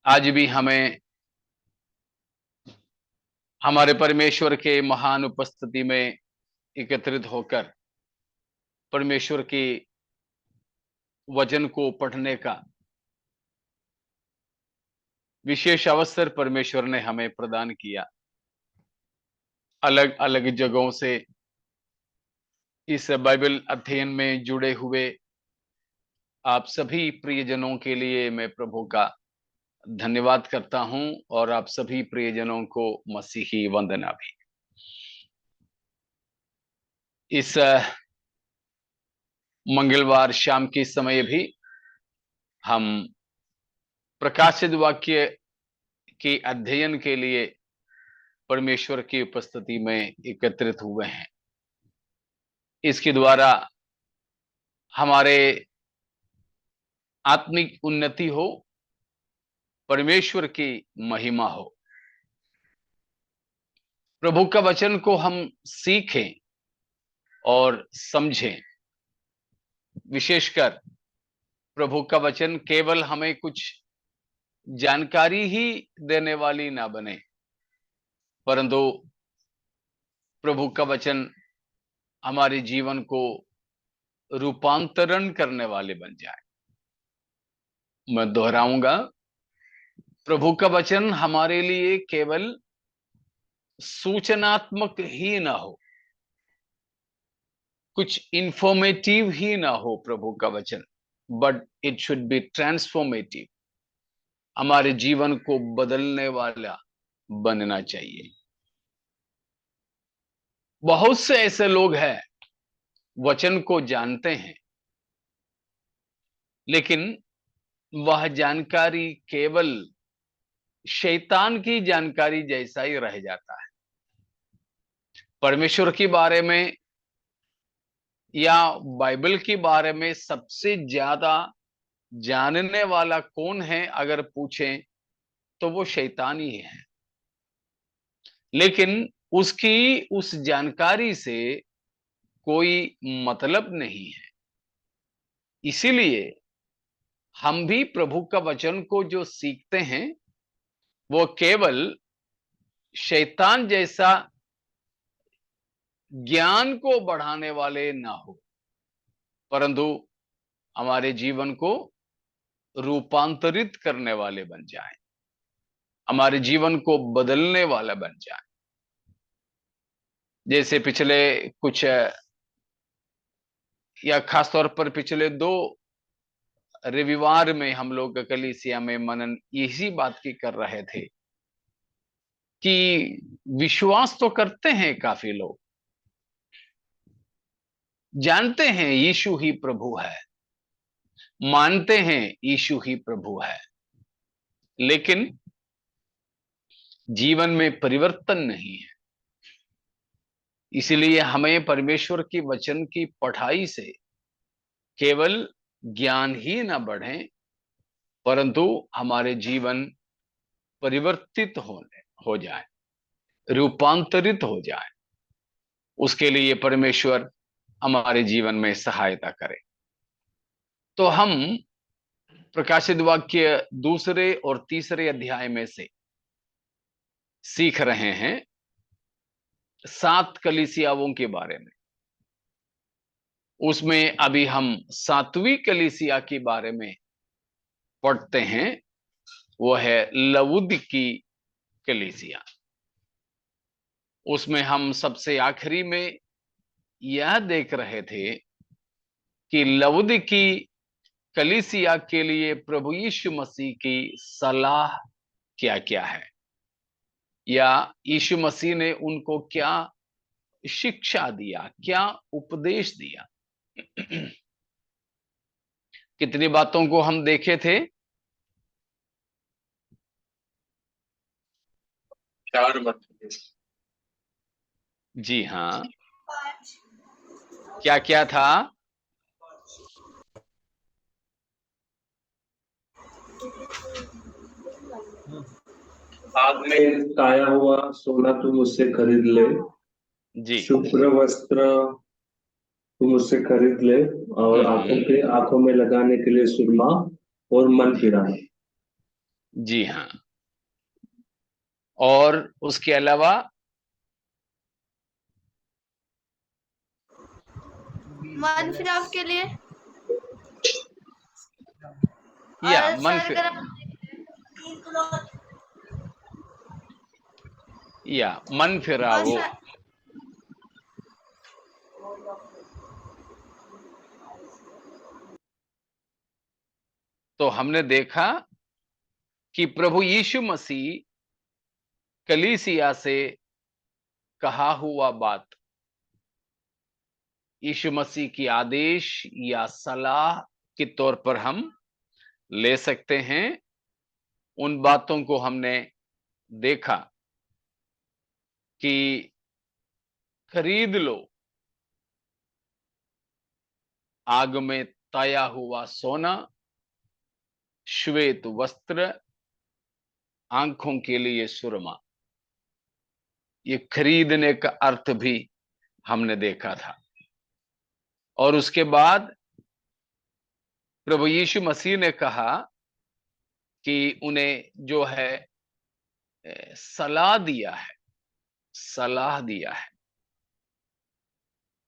आज भी हमें हमारे परमेश्वर के महान उपस्थिति में एकत्रित होकर परमेश्वर की वचन को पढ़ने का विशेष अवसर परमेश्वर ने हमें प्रदान किया। अलग अलग जगहों से इस बाइबल अध्ययन में जुड़े हुए आप सभी प्रियजनों के लिए मैं प्रभु का धन्यवाद करता हूं और आप सभी प्रियजनों को मसीही वंदना भी। इस मंगलवार शाम के समय भी हम प्रकाशित वाक्य के अध्ययन के लिए परमेश्वर की उपस्थिति में एकत्रित हुए हैं। इसके द्वारा हमारे आत्मिक उन्नति हो, परमेश्वर की महिमा हो, प्रभु का वचन को हम सीखें और समझें। विशेषकर प्रभु का वचन केवल हमें कुछ जानकारी ही देने वाली ना बने, परंतु प्रभु का वचन हमारे जीवन को रूपांतरण करने वाले बन जाए। मैं दोहराऊंगा, प्रभु का वचन हमारे लिए केवल सूचनात्मक ही ना हो, कुछ इंफॉर्मेटिव ही ना हो प्रभु का वचन, but it should be transformative, हमारे जीवन को बदलने वाला बनना चाहिए। बहुत से ऐसे लोग हैं वचन को जानते हैं, लेकिन वह जानकारी केवल शैतान की जानकारी जैसा ही रह जाता है। परमेश्वर के बारे में या बाइबल के बारे में सबसे ज्यादा जानने वाला कौन है अगर पूछें तो वो शैतान ही है। लेकिन उसकी उस जानकारी से कोई मतलब नहीं है। इसीलिए हम भी प्रभु का वचन को जो सीखते हैं वो केवल शैतान जैसा ज्ञान को बढ़ाने वाले ना हो, परंतु हमारे जीवन को रूपांतरित करने वाले बन जाएं, हमारे जीवन को बदलने वाला बन जाए। जैसे पिछले कुछ या खासतौर पर पिछले 2 रविवार में हम लोग कलीसिया में मनन इसी बात की कर रहे थे कि विश्वास तो करते हैं काफी लोग, जानते हैं यीशु ही प्रभु है, मानते हैं यीशु ही प्रभु है, लेकिन जीवन में परिवर्तन नहीं है। इसलिए हमें परमेश्वर की वचन की पढ़ाई से केवल ज्ञान ही न बढ़े, परंतु हमारे जीवन परिवर्तित हो जाए, रूपांतरित हो जाए। उसके लिए परमेश्वर हमारे जीवन में सहायता करे। तो हम प्रकाशित वाक्य 2 और 3 अध्याय में से सीख रहे हैं 7 कलीसियाओं के बारे में। उसमें अभी हम 7वीं कलीसिया के बारे में पढ़ते हैं, वो है लवुदिकी कलीसिया। उसमें हम सबसे आखिरी में यह देख रहे थे कि लवुदिकी कलीसिया के लिए प्रभु यीशु मसीह की सलाह क्या क्या है, या यीशु मसीह ने उनको क्या शिक्षा दिया, क्या उपदेश दिया। कितनी बातों को हम देखे थे? 4 बातें। जी हाँ, क्या क्या था? आग में ताया हुआ सोना तुम उससे खरीद ले, जी। शुभ्र वस्त्र तुम उससे खरीद ले, और आंखों में लगाने के लिए सुरमा और मन फिराए। जी हाँ। और उसके अलावा मन फिराव के लिए या और मन सरगर्म या मन और फिरावो। तो हमने देखा कि प्रभु यीशु मसीह कलीसिया से कहा हुआ बात यीशु मसीह की आदेश या सलाह के तौर पर हम ले सकते हैं। उन बातों को हमने देखा कि खरीद लो आग में तया हुआ सोना, श्वेत वस्त्र, आंखों के लिए सुरमा। ये खरीदने का अर्थ भी हमने देखा था। और उसके बाद प्रभु यीशु मसीह ने कहा कि उन्हें जो है सलाह दिया है, सलाह दिया है।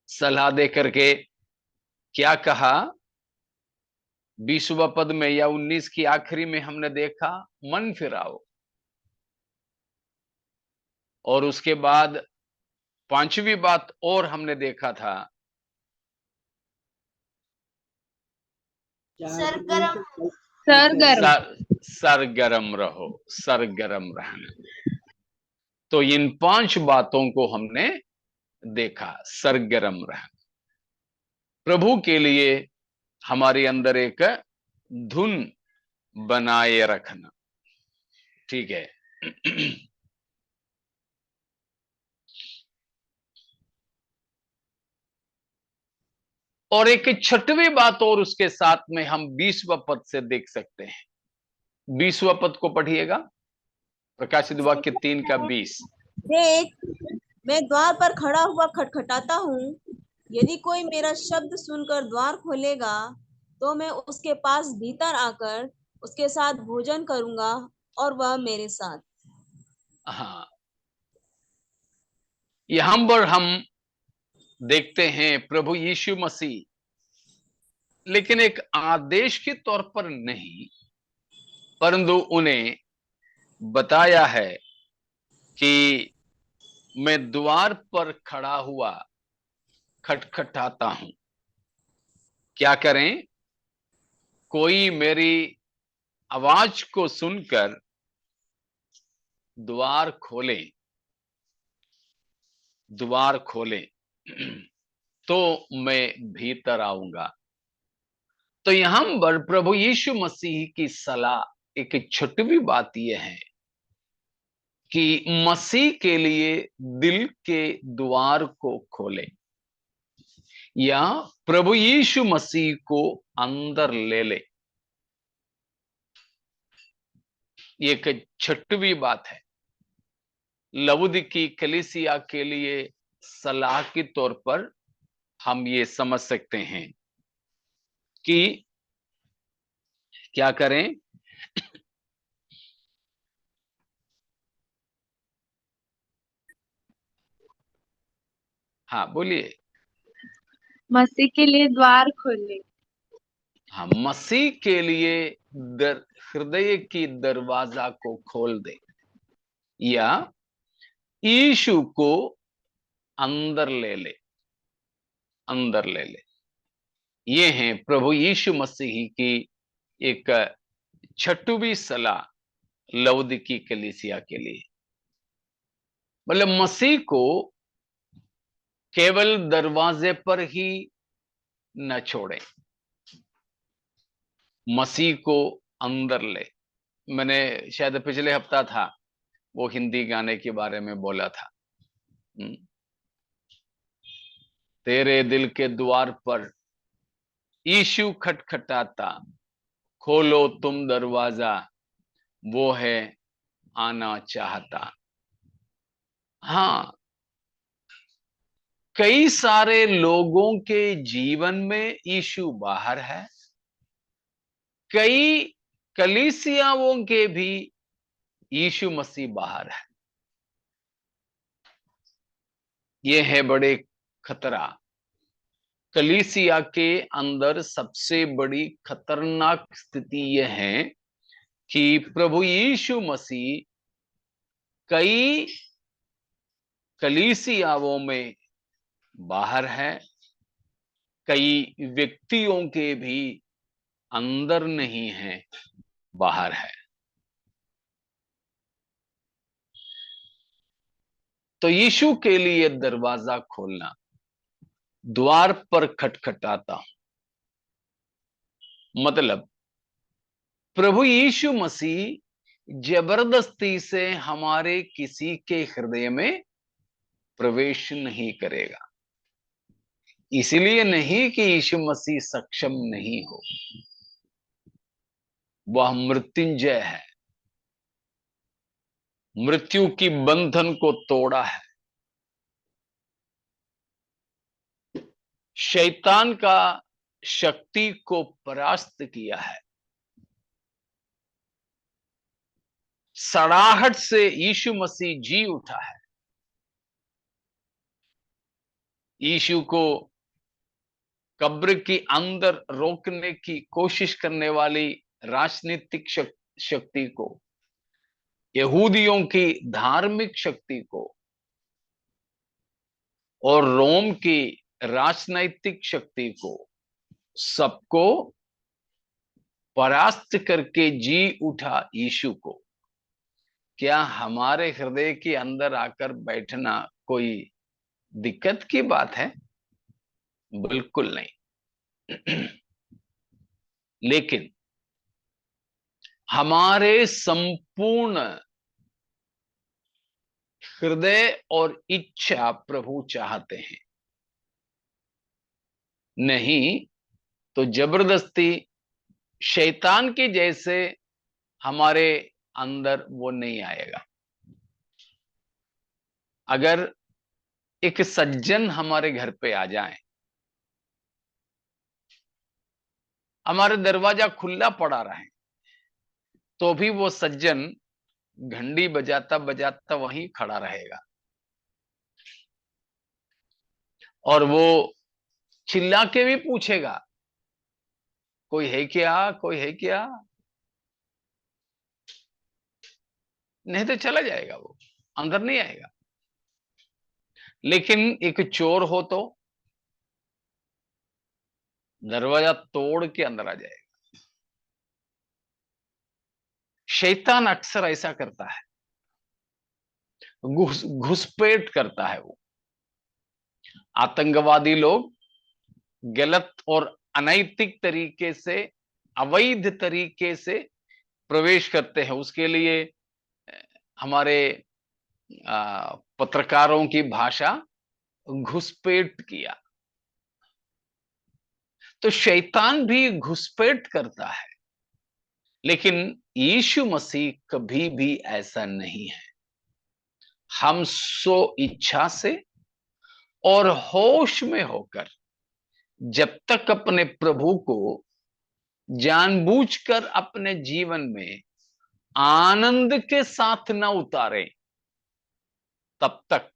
सलाह दे करके क्या कहा? 20वां पद में या 19 की आखिरी में हमने देखा मन फिराओ। और उसके बाद 5वीं बात और हमने देखा था सरगर्म सरगर्म रहो, सरगर्म रहना। तो इन 5 बातों को हमने देखा। सरगर्म रहना, प्रभु के लिए हमारे अंदर एक धुन बनाए रखना। ठीक है। और एक 6वीं बात और उसके साथ में हम 20वां पद से देख सकते हैं। 20वां पद को पढ़िएगा, प्रकाशित वाक्य 3 का 20। देख, मैं द्वार पर खड़ा हुआ खटखटाता हूँ। यदि कोई मेरा शब्द सुनकर द्वार खोलेगा, तो मैं उसके पास भीतर आकर उसके साथ भोजन करूंगा और वह मेरे साथ। हाँ, यहां पर हम देखते हैं प्रभु यीशु मसीह, लेकिन एक आदेश के तौर पर नहीं, परंतु उन्हें बताया है कि मैं द्वार पर खड़ा हुआ खटखटाता हूं। क्या करें? कोई मेरी आवाज को सुनकर द्वार खोले, द्वार खोले तो मैं भीतर आऊंगा। तो यहां पर प्रभु यीशु मसीह की सलाह एक छोटी बात यह है कि मसीह के लिए दिल के द्वार को खोले या प्रभु यीशु मसीह को अंदर ले ले। ये एक छठवीं बात है। लवुदिकी कलीसिया के लिए सलाह के तौर पर हम ये समझ सकते हैं कि क्या करें? हाँ बोलिए। मसीह के लिए द्वार खोले। हाँ, मसीह के लिए हृदय की दरवाजा को खोल दे या यीशु को अंदर ले ले, अंदर ले ले। ये है प्रभु यीशु मसीह की एक 6वीं सलाह लवुदिकी कलीसिया के लिए। मतलब मसीह को केवल दरवाजे पर ही न छोड़े, मसीह को अंदर ले। मैंने शायद पिछले हफ्ता था वो हिंदी गाने के बारे में बोला था। तेरे दिल के द्वार पर यीशु खटखटाता, खोलो तुम दरवाजा, वो है आना चाहता। हाँ, कई सारे लोगों के जीवन में यीशु बाहर है, कई कलीसियाओं के भी यीशु मसीह बाहर है। ये है बड़े खतरा। कलीसिया के अंदर सबसे बड़ी खतरनाक स्थिति यह है कि प्रभु यीशु मसीह कई कलीसियाओं में बाहर है, कई व्यक्तियों के भी अंदर नहीं है, बाहर है। तो यीशु के लिए दरवाजा खोलना, द्वार पर खटखटाता हूं, मतलब प्रभु यीशु मसीह जबरदस्ती से हमारे किसी के हृदय में प्रवेश नहीं करेगा। इसलिए नहीं कि यीशु मसीह सक्षम नहीं हो, वह मृत्युंजय है, मृत्यु की बंधन को तोड़ा है, शैतान का शक्ति को परास्त किया है। सड़ाहट से यीशु मसीह जी उठा है। यीशु को कब्र के अंदर रोकने की कोशिश करने वाली राजनीतिक शक्ति को, यहूदियों की धार्मिक शक्ति को और रोम की राजनैतिक शक्ति को, सबको परास्त करके जी उठा यीशु को। क्या हमारे हृदय के अंदर आकर बैठना कोई दिक्कत की बात है? बिल्कुल नहीं। लेकिन हमारे संपूर्ण हृदय और इच्छा प्रभु चाहते हैं, नहीं तो जबरदस्ती शैतान के जैसे हमारे अंदर वो नहीं आएगा। अगर एक सज्जन हमारे घर पे आ जाए, हमारे दरवाजा खुला पड़ा रहे, तो भी वो सज्जन घंटी बजाता बजाता वहीं खड़ा रहेगा और वो चिल्ला के भी पूछेगा, कोई है क्या, कोई है क्या? नहीं तो चला जाएगा, वो अंदर नहीं आएगा। लेकिन एक चोर हो तो दरवाजा तोड़ के अंदर आ जाएगा। शैतान अक्सर ऐसा करता है, घुसपैठ करता है। वो आतंकवादी लोग गलत और अनैतिक तरीके से, अवैध तरीके से प्रवेश करते हैं। उसके लिए हमारे पत्रकारों की भाषा घुसपैठ किया। तो शैतान भी घुसपैठ करता है, लेकिन यीशु मसीह कभी भी ऐसा नहीं है। हम सो इच्छा से और होश में होकर जब तक अपने प्रभु को जानबूझकर अपने जीवन में आनंद के साथ न उतारे, तब तक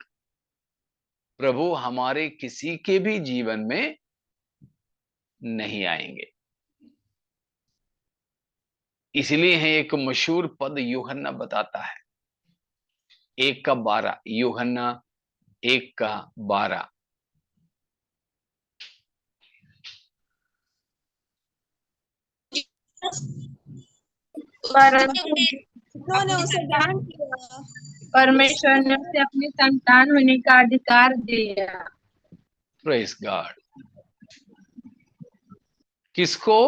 प्रभु हमारे किसी के भी जीवन में नहीं आएंगे। इसलिए है एक मशहूर पद यूहन्ना बताता है, 1:12, यूहन्ना 1:12। परंतु उन्होंने उसे दान किया, परमेश्वर ने उसे अपनी संतान होने का अधिकार दिया। Praise God. किसको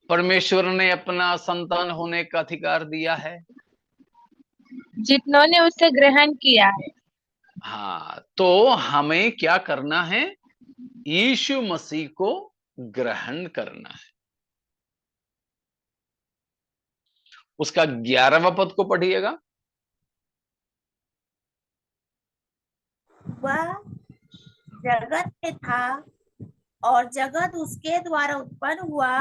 परमेश्वर ने अपना संतान होने का अधिकार दिया है? जितनों ने उसे ग्रहण किया है। हाँ, तो हमें क्या करना है? यीशु मसीह को ग्रहण करना है। उसका 11वां पद को पढ़िएगा। वह जगत में था और जगत उसके द्वारा उत्पन्न हुआ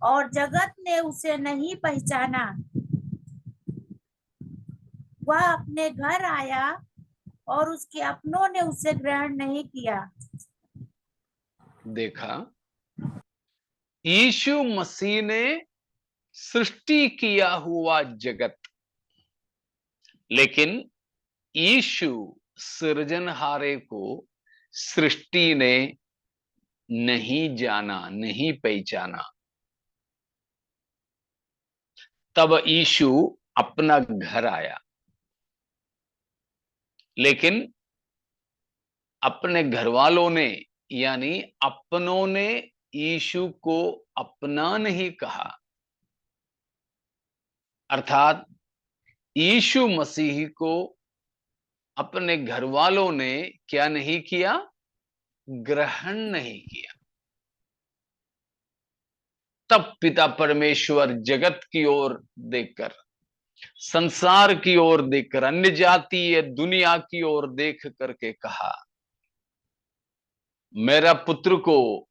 और जगत ने उसे नहीं पहचाना। वह अपने घर आया और उसके अपनों ने उसे ग्रहण नहीं किया। देखा, यीशु मसीह ने सृष्टि किया हुआ जगत, लेकिन यीशु सृजनहारे को सृष्टि ने नहीं जाना, नहीं पहचाना। तब यीशु अपना घर आया, लेकिन अपने घर वालों ने यानी अपनों ने यीशु को अपना नहीं कहा। अर्थात यीशु मसीह को अपने घर वालों ने क्या नहीं किया? ग्रहण नहीं किया। तब पिता परमेश्वर जगत की ओर देखकर, संसार की ओर देखकर, अन्य जातीय दुनिया की ओर देख करके कहा, मेरा पुत्र को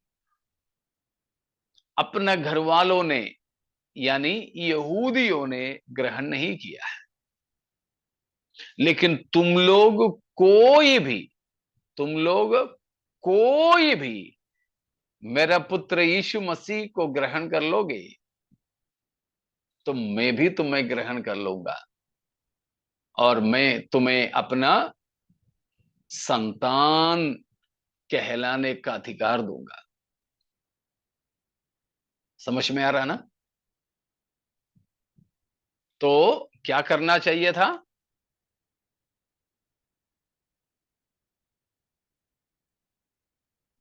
अपने घर वालों ने यानी यहूदियों ने ग्रहण नहीं किया है, लेकिन तुम लोग कोई भी मेरा पुत्र यीशु मसीह को ग्रहण कर लोगे तो मैं भी तुम्हें ग्रहण कर लूंगा और मैं तुम्हें अपना संतान कहलाने का अधिकार दूंगा। समझ में आ रहा ना? तो क्या करना चाहिए था?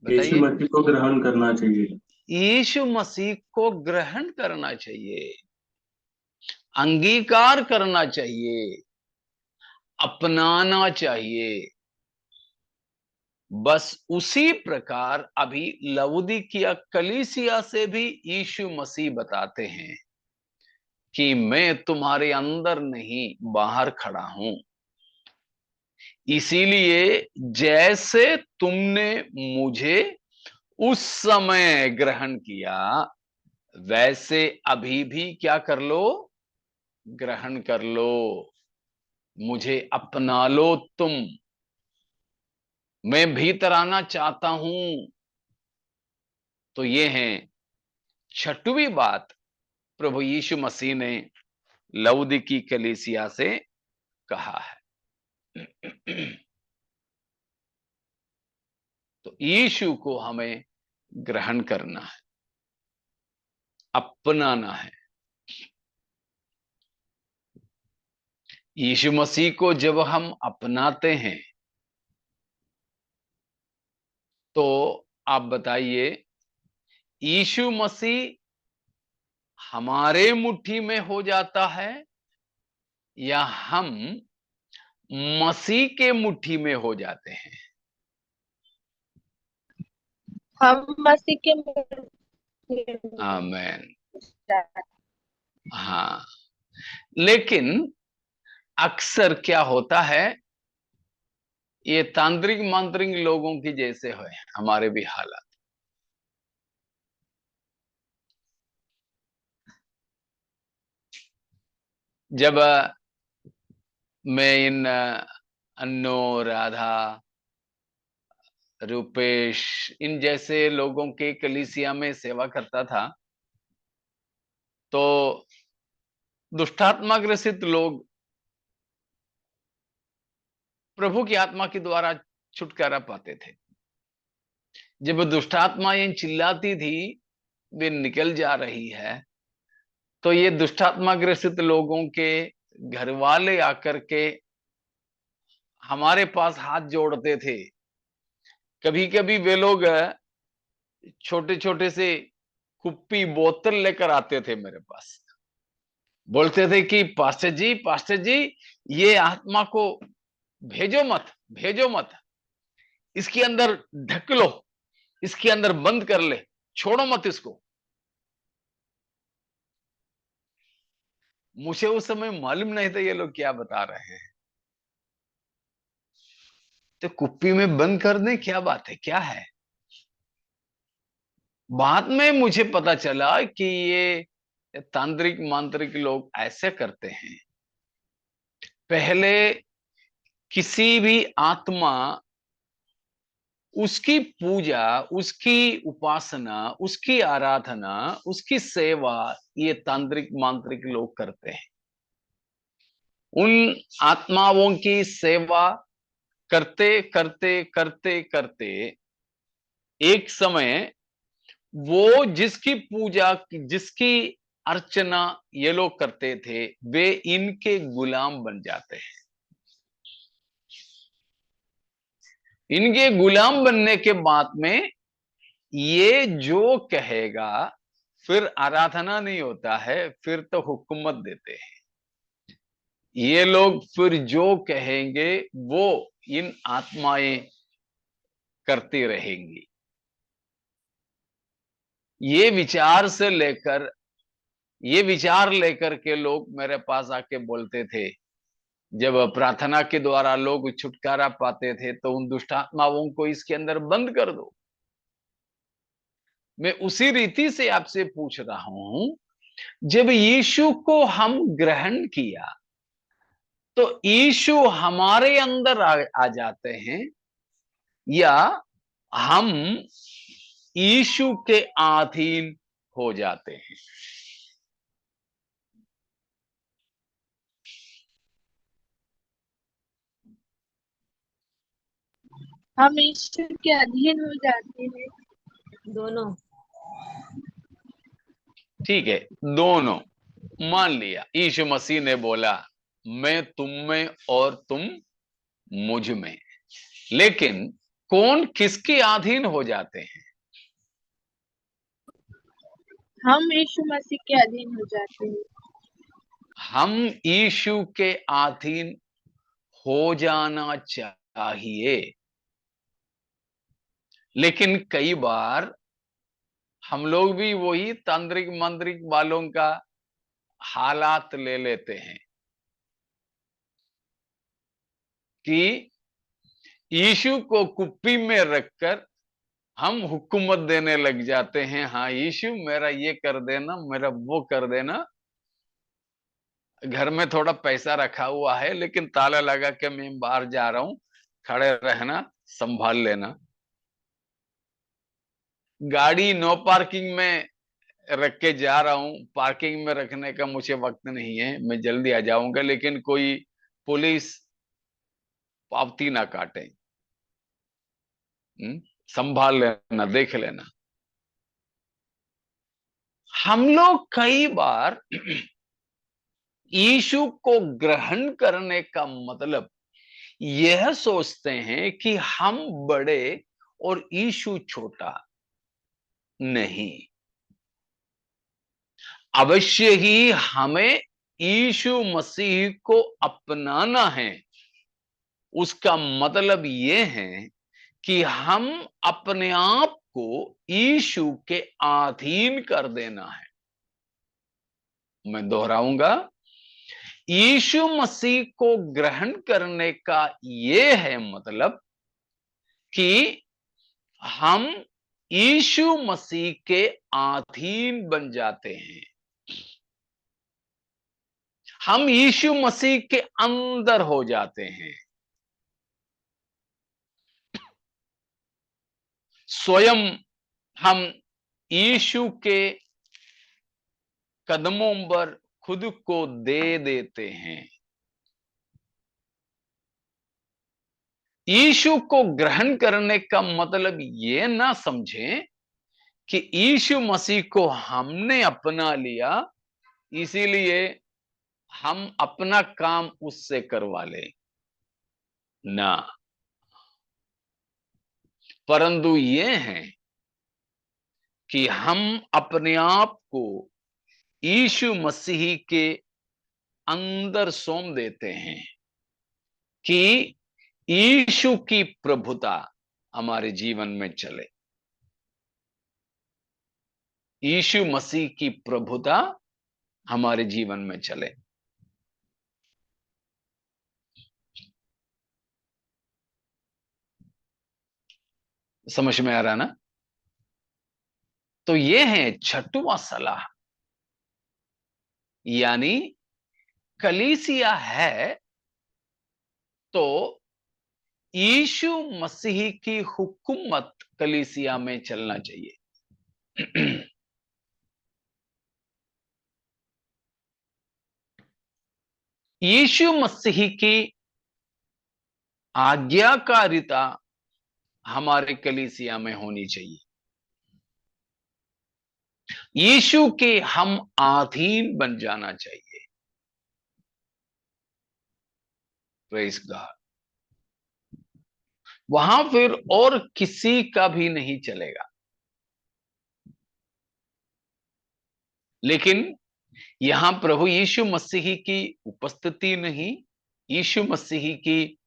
यीशु बताइए। मसीह को ग्रहण करना चाहिए। यीशु मसीह को ग्रहण करना चाहिए, अंगीकार करना चाहिए, अपनाना चाहिए। बस उसी प्रकार अभी लवोदिकिया कलीसिया से भी यीशु मसीह बताते हैं कि मैं तुम्हारे अंदर नहीं बाहर खड़ा हूं। इसीलिए जैसे तुमने मुझे उस समय ग्रहण किया, वैसे अभी भी क्या कर लो? ग्रहण कर लो, मुझे अपना लो तुम। मैं भीतर आना चाहता हूं। तो ये है छठवीं बात प्रभु यीशु मसीह ने लवोदिकी कलीसिया से कहा है। तो यीशु को हमें ग्रहण करना है, अपनाना है। यीशु मसीह को जब हम अपनाते हैं तो आप बताइए, यीशु मसीह हमारे मुट्ठी में हो जाता है या हम मसीह के मुट्ठी में हो जाते हैं? हम मसीह के मुट्ठी में आमीन। जाते हैं। हाँ, लेकिन अक्सर क्या होता है, ये तांत्रिक मांत्रिक लोगों की जैसे है हमारे भी हालात। जब मैं इन अन्नो, राधा, रूपेश इन जैसे लोगों के कलीसिया में सेवा करता था, तो दुष्टात्मा ग्रसित लोग प्रभु की आत्मा के द्वारा छुटकारा पाते थे। जब दुष्टात्मा ये चिल्लाती थी वे निकल जा रही है, तो ये दुष्टात्मा ग्रसित लोगों के घर वाले आकर के हमारे पास हाथ जोड़ते थे। कभी कभी वे लोग छोटे छोटे से कुप्पी बोतल लेकर आते थे मेरे पास, बोलते थे कि पास्टर जी ये आत्मा को भेजो मत, इसके अंदर ढक लो, इसके अंदर बंद कर ले, छोड़ो मत इसको। मुझे उस समय मालूम नहीं था ये लोग क्या बता रहे हैं। तो कुप्पी में बंद कर दें, क्या बात है, क्या है? बाद में मुझे पता चला कि ये तांत्रिक मांत्रिक लोग ऐसे करते हैं। पहले किसी भी आत्मा, उसकी पूजा, उसकी उपासना, उसकी आराधना, उसकी सेवा ये तांत्रिक मांत्रिक लोग करते हैं। उन आत्माओं की सेवा करते करते करते करते एक समय वो जिसकी पूजा, जिसकी अर्चना ये लोग करते थे, वे इनके गुलाम बन जाते हैं। इनके गुलाम बनने के बाद में ये जो कहेगा, फिर आराधना नहीं होता है, फिर तो हुकूमत देते हैं। ये लोग फिर जो कहेंगे वो इन आत्माएं करती रहेंगी। ये विचार लेकर के लोग मेरे पास आके बोलते थे, जब प्रार्थना के द्वारा लोग छुटकारा पाते थे, तो उन दुष्ट आत्माओं को इसके अंदर बंद कर दो। मैं उसी रीति से आपसे पूछ रहा हूं, जब यीशु को हम ग्रहण किया तो यीशु हमारे अंदर आ जाते हैं, या हम यीशु के अधीन हो जाते हैं? हम ईश्वर के अधीन हो जाते हैं। दोनों। ठीक है, दोनों। मान लिया यीशु मसीह ने बोला, मैं तुम में और तुम मुझ में, लेकिन कौन किसके अधीन हो जाते हैं? हम यीशु मसीह के अधीन हो जाते हैं। हम यीशु के अधीन हो जाना चाहिए, लेकिन कई बार हम लोग भी वही तांत्रिक मंत्रिक वालों का हालात ले लेते हैं कि यीशु को कुप्पी में रखकर हम हुकूमत देने लग जाते हैं। हाँ यीशु, मेरा ये कर देना, मेरा वो कर देना। घर में थोड़ा पैसा रखा हुआ है, लेकिन ताला लगा के मैं बाहर जा रहा हूं, खड़े रहना, संभाल लेना। गाड़ी नो पार्किंग में रख के जा रहा हूं, पार्किंग में रखने का मुझे वक्त नहीं है, मैं जल्दी आ जाऊंगा, लेकिन कोई पुलिस पावती ना काटे। संभाल लेना, देख लेना। हम लोग कई बार यीशु को ग्रहण करने का मतलब यह सोचते हैं कि हम बड़े और यीशु छोटा। नहीं, अवश्य ही हमें यीशु मसीह को अपनाना है। उसका मतलब यह है कि हम अपने आप को यीशु के अधीन कर देना है। मैं दोहराऊंगा, यीशु मसीह को ग्रहण करने का यह है मतलब कि हम यीशु मसीह के अधीन बन जाते हैं। हम यीशु मसीह के अंदर हो जाते हैं। स्वयं हम यीशु के कदमों पर खुद को दे देते हैं। यीशु को ग्रहण करने का मतलब ये ना समझें कि यीशु मसीह को हमने अपना लिया, इसीलिए हम अपना काम उससे करवा ले ना, परंतु ये है कि हम अपने आप को यीशु मसीह के अंदर सौंप देते हैं कि यीशु की प्रभुता हमारे जीवन में चले। यीशु मसीह की प्रभुता हमारे जीवन में चले। समझ में आ रहा ना? तो ये है छठवां सलाह, यानी कलीसिया है तो यीशु मसीह की हुकूमत कलीसिया में चलना चाहिए। यीशु मसीह की आज्ञाकारिता हमारे कलीसिया में होनी चाहिए। यीशु के हम अधीन बन जाना चाहिए। Praise God. वहां फिर और किसी का भी नहीं चलेगा। लेकिन यहां प्रभु यीशु मसीह की उपस्थिति नहीं, यीशु मसीह की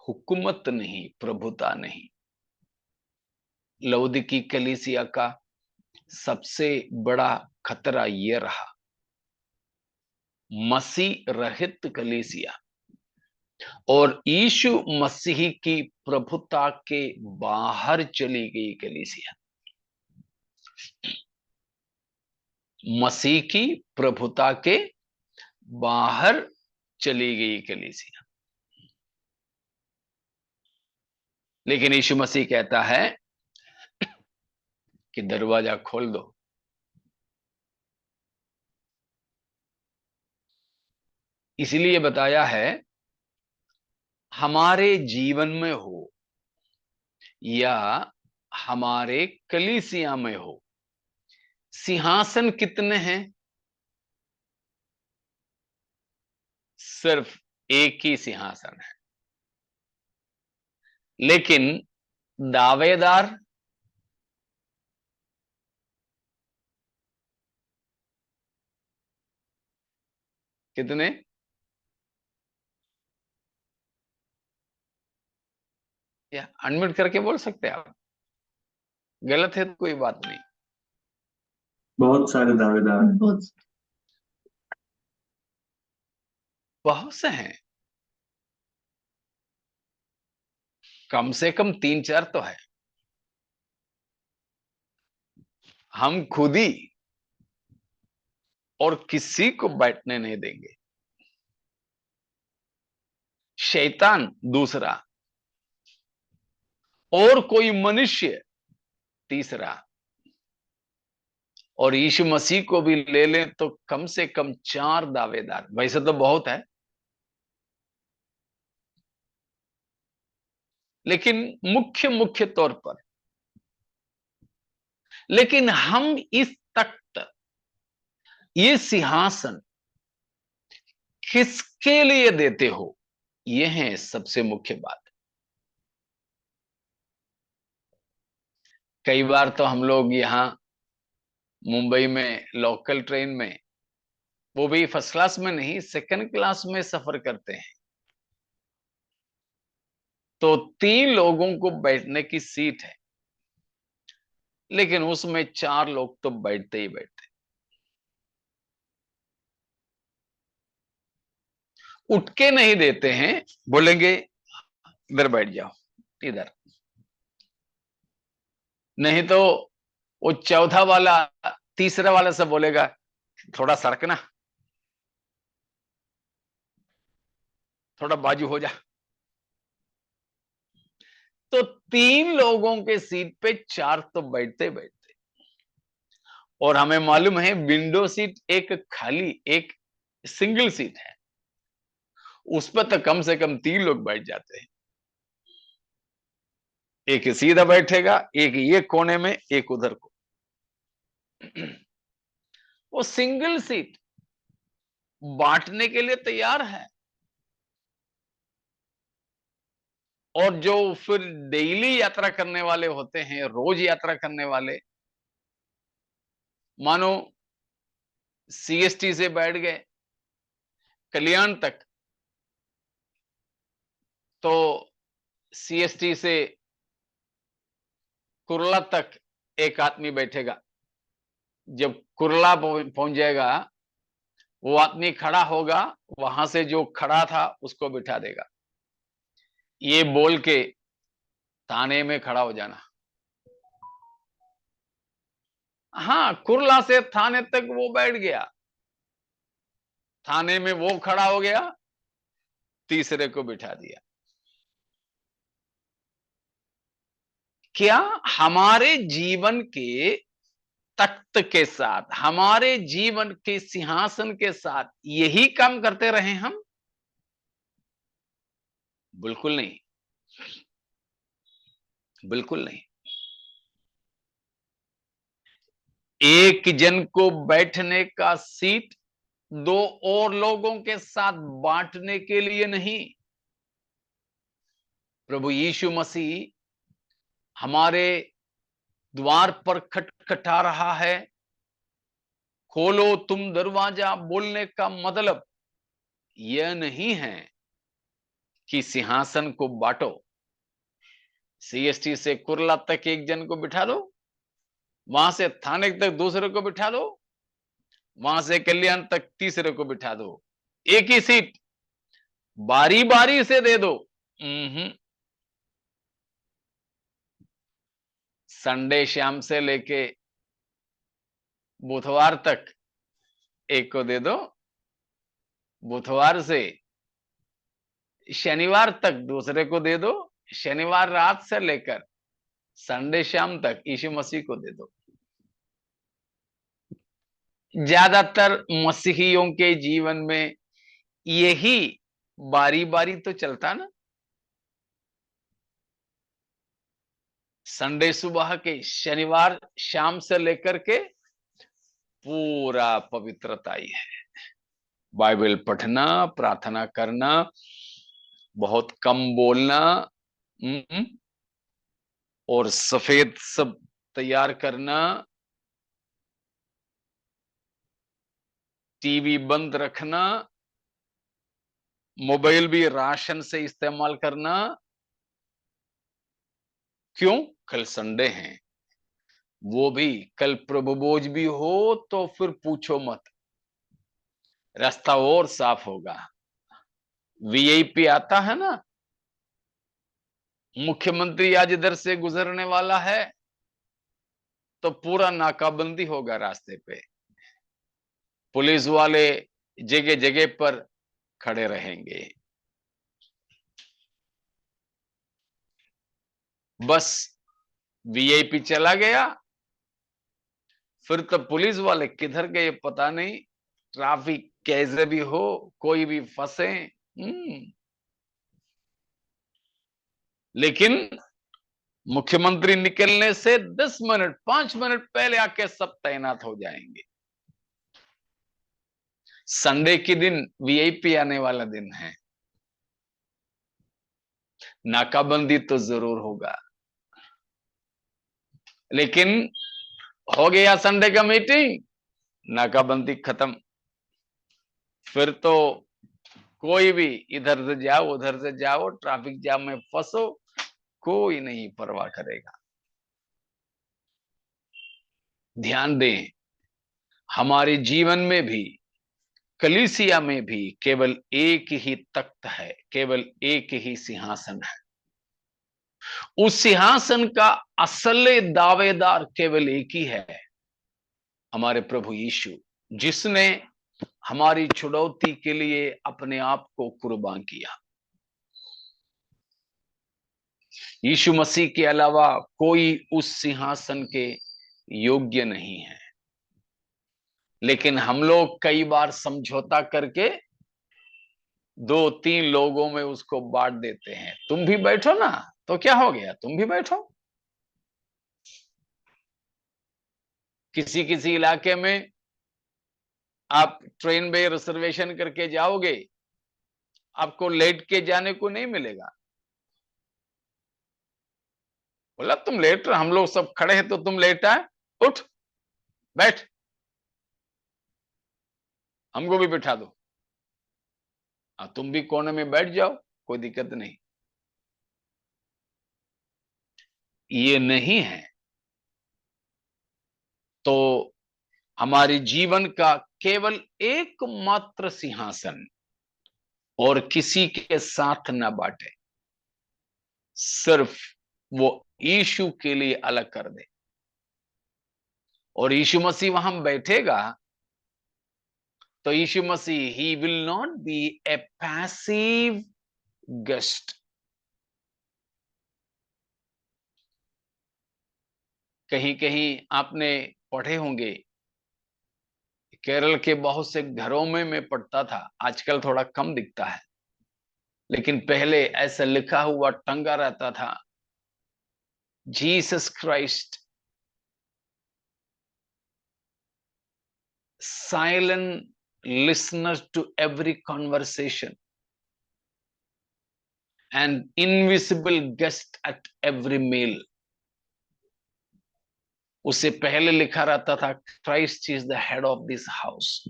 हुकूमत नहीं, प्रभुता नहीं। लौदीकी कलीसिया का सबसे बड़ा खतरा यह रहा, मसीह रहित कलीसिया और यीशु मसीह की प्रभुता के बाहर चली गई कलीसिया। मसीह की प्रभुता के बाहर चली गई कलीसिया। लेकिन यीशु मसीह कहता है कि दरवाजा खोल दो। इसलिए बताया है, हमारे जीवन में हो या हमारे कलीसिया में हो, सिंहासन कितने हैं? सिर्फ एक ही सिंहासन है। लेकिन दावेदार कितने? या अनम्यूट करके बोल सकते हैं आप? गलत है तो कोई बात नहीं। बहुत सारे दावेदार हैं। बहुत से हैं, कम से कम 3-4 तो है। हम खुद ही और किसी को बैठने नहीं देंगे। शैतान दूसरा और कोई मनुष्य तीसरा, और यीशु मसीह को भी ले लें तो कम से कम 4 दावेदार। वैसे तो बहुत है, लेकिन मुख्य तौर पर। लेकिन हम इस तख्त, ये सिंहासन किसके लिए देते हो, यह है सबसे मुख्य बात। कई बार तो हम लोग यहां मुंबई में लोकल ट्रेन में, वो भी फर्स्ट क्लास में नहीं, सेकंड क्लास में सफर करते हैं, तो 3 लोगों को बैठने की सीट है, लेकिन उसमें 4 लोग तो बैठते ही बैठते। उठ के नहीं देते हैं, बोलेंगे इधर बैठ जाओ, इधर। नहीं तो वो चौथा वाला तीसरा वाला से बोलेगा थोड़ा सरकना, थोड़ा बाजू हो जा। तो 3 लोगों के सीट पे 4 तो बैठते बैठते। और हमें मालूम है विंडो सीट एक खाली, एक सिंगल सीट है, उस पर तो कम से कम 3 लोग बैठ जाते हैं। एक सीधा बैठेगा, एक ये कोने में, एक उधर को। वो सिंगल सीट बांटने के लिए तैयार है। और जो फिर डेली यात्रा करने वाले होते हैं, रोज यात्रा करने वाले, मानो सीएसटी से बैठ गए कल्याण तक, तो सीएसटी से कुर्ला तक एक आदमी बैठेगा। जब कुर्ला पहुंच जाएगा, वो आदमी खड़ा होगा, वहां से जो खड़ा था उसको बिठा देगा, ये बोल के थाने में खड़ा हो जाना। हाँ, कुर्ला से थाने तक वो बैठ गया, थाने में वो खड़ा हो गया, तीसरे को बिठा दिया। क्या हमारे जीवन के तख्त के साथ, हमारे जीवन के सिंहासन के साथ यही काम करते रहे हम? बिल्कुल नहीं, बिल्कुल नहीं। एक जन को बैठने का सीट दो और लोगों के साथ बांटने के लिए नहीं। प्रभु यीशु मसीह हमारे द्वार पर खटखटा रहा है, खोलो तुम दरवाजा। बोलने का मतलब यह नहीं है कि सिंहासन को बांटो। सीएसटी से कुर्ला तक एक जन को बिठा दो, वहां से थाने तक दूसरे को बिठा दो, वहां से कल्याण तक तीसरे को बिठा दो। एक ही सीट बारी बारी से दे दो। संडे शाम से लेके बुधवार तक एक को दे दो, बुधवार से शनिवार तक दूसरे को दे दो, शनिवार रात से लेकर संडे शाम तक यीशु मसीह को दे दो। ज्यादातर मसीहियों के जीवन में यही बारी बारी तो चलता ना। संडे सुबह के, शनिवार शाम से लेकर के पूरा पवित्रता ही है। बाइबल पढ़ना, प्रार्थना करना, बहुत कम बोलना, और सफेद सब तैयार करना, टीवी बंद रखना, मोबाइल भी राशन से इस्तेमाल करना। क्यों? कल संडे है, वो भी कल प्रभु भोज भी हो तो फिर पूछो मत, रास्ता और साफ होगा। वीआईपी आता है ना, मुख्यमंत्री आज इधर से गुजरने वाला है तो पूरा नाकाबंदी होगा रास्ते पे, पुलिस वाले जगह जगह पर खड़े रहेंगे। बस वीआईपी चला गया, फिर तो पुलिस वाले किधर गए पता नहीं, ट्रैफिक कैसे भी हो, कोई भी फंसे। लेकिन मुख्यमंत्री निकलने से 10 मिनट 5 मिनट पहले आके सब तैनात हो जाएंगे। संडे के दिन वीआईपी आने वाला दिन है, नाकाबंदी तो जरूर होगा। लेकिन हो गया संडे का मीटिंग, नाकाबंदी खत्म, फिर तो कोई भी इधर से जाओ उधर से जाओ, ट्रैफिक जाम में फंसो, कोई नहीं परवाह करेगा। ध्यान दें, हमारे जीवन में भी, कलीसिया में भी केवल एक ही तख्त है, केवल एक ही सिंहासन है। उस सिंहासन का असल दावेदार केवल एक ही है, हमारे प्रभु यीशु, जिसने हमारी छुड़ौती के लिए अपने आप को कुर्बान किया। यीशु मसीह के अलावा कोई उस सिंहासन के योग्य नहीं है। लेकिन हम लोग कई बार समझौता करके 2-3 लोगों में उसको बांट देते हैं। तुम भी बैठो ना, तो क्या हो गया, तुम भी बैठो। किसी किसी इलाके में आप ट्रेन में रिजर्वेशन करके जाओगे, आपको लेट के जाने को नहीं मिलेगा। बोला तुम लेट, हम लोग सब खड़े हैं तो तुम लेट आए, उठ बैठ, हमको भी बिठा दो। तुम भी कोने में बैठ जाओ, कोई दिक्कत नहीं। ये नहीं है। तो हमारे जीवन का केवल एकमात्र सिंहासन, और किसी के साथ ना बांटे, सिर्फ वो यीशु के लिए अलग कर दे। और यीशु मसीह वहां बैठेगा तो यीशु मसीह ही will not be a passive guest. कहीं कहीं आपने पढ़े होंगे, केरल के बहुत से घरों में मैं पढ़ता था, आजकल थोड़ा कम दिखता है, लेकिन पहले ऐसा लिखा हुआ टंगा रहता था, Jesus Christ silent listeners to every conversation and invisible guest at every meal। उससे पहले लिखा रहता था, Christ is the head of this house.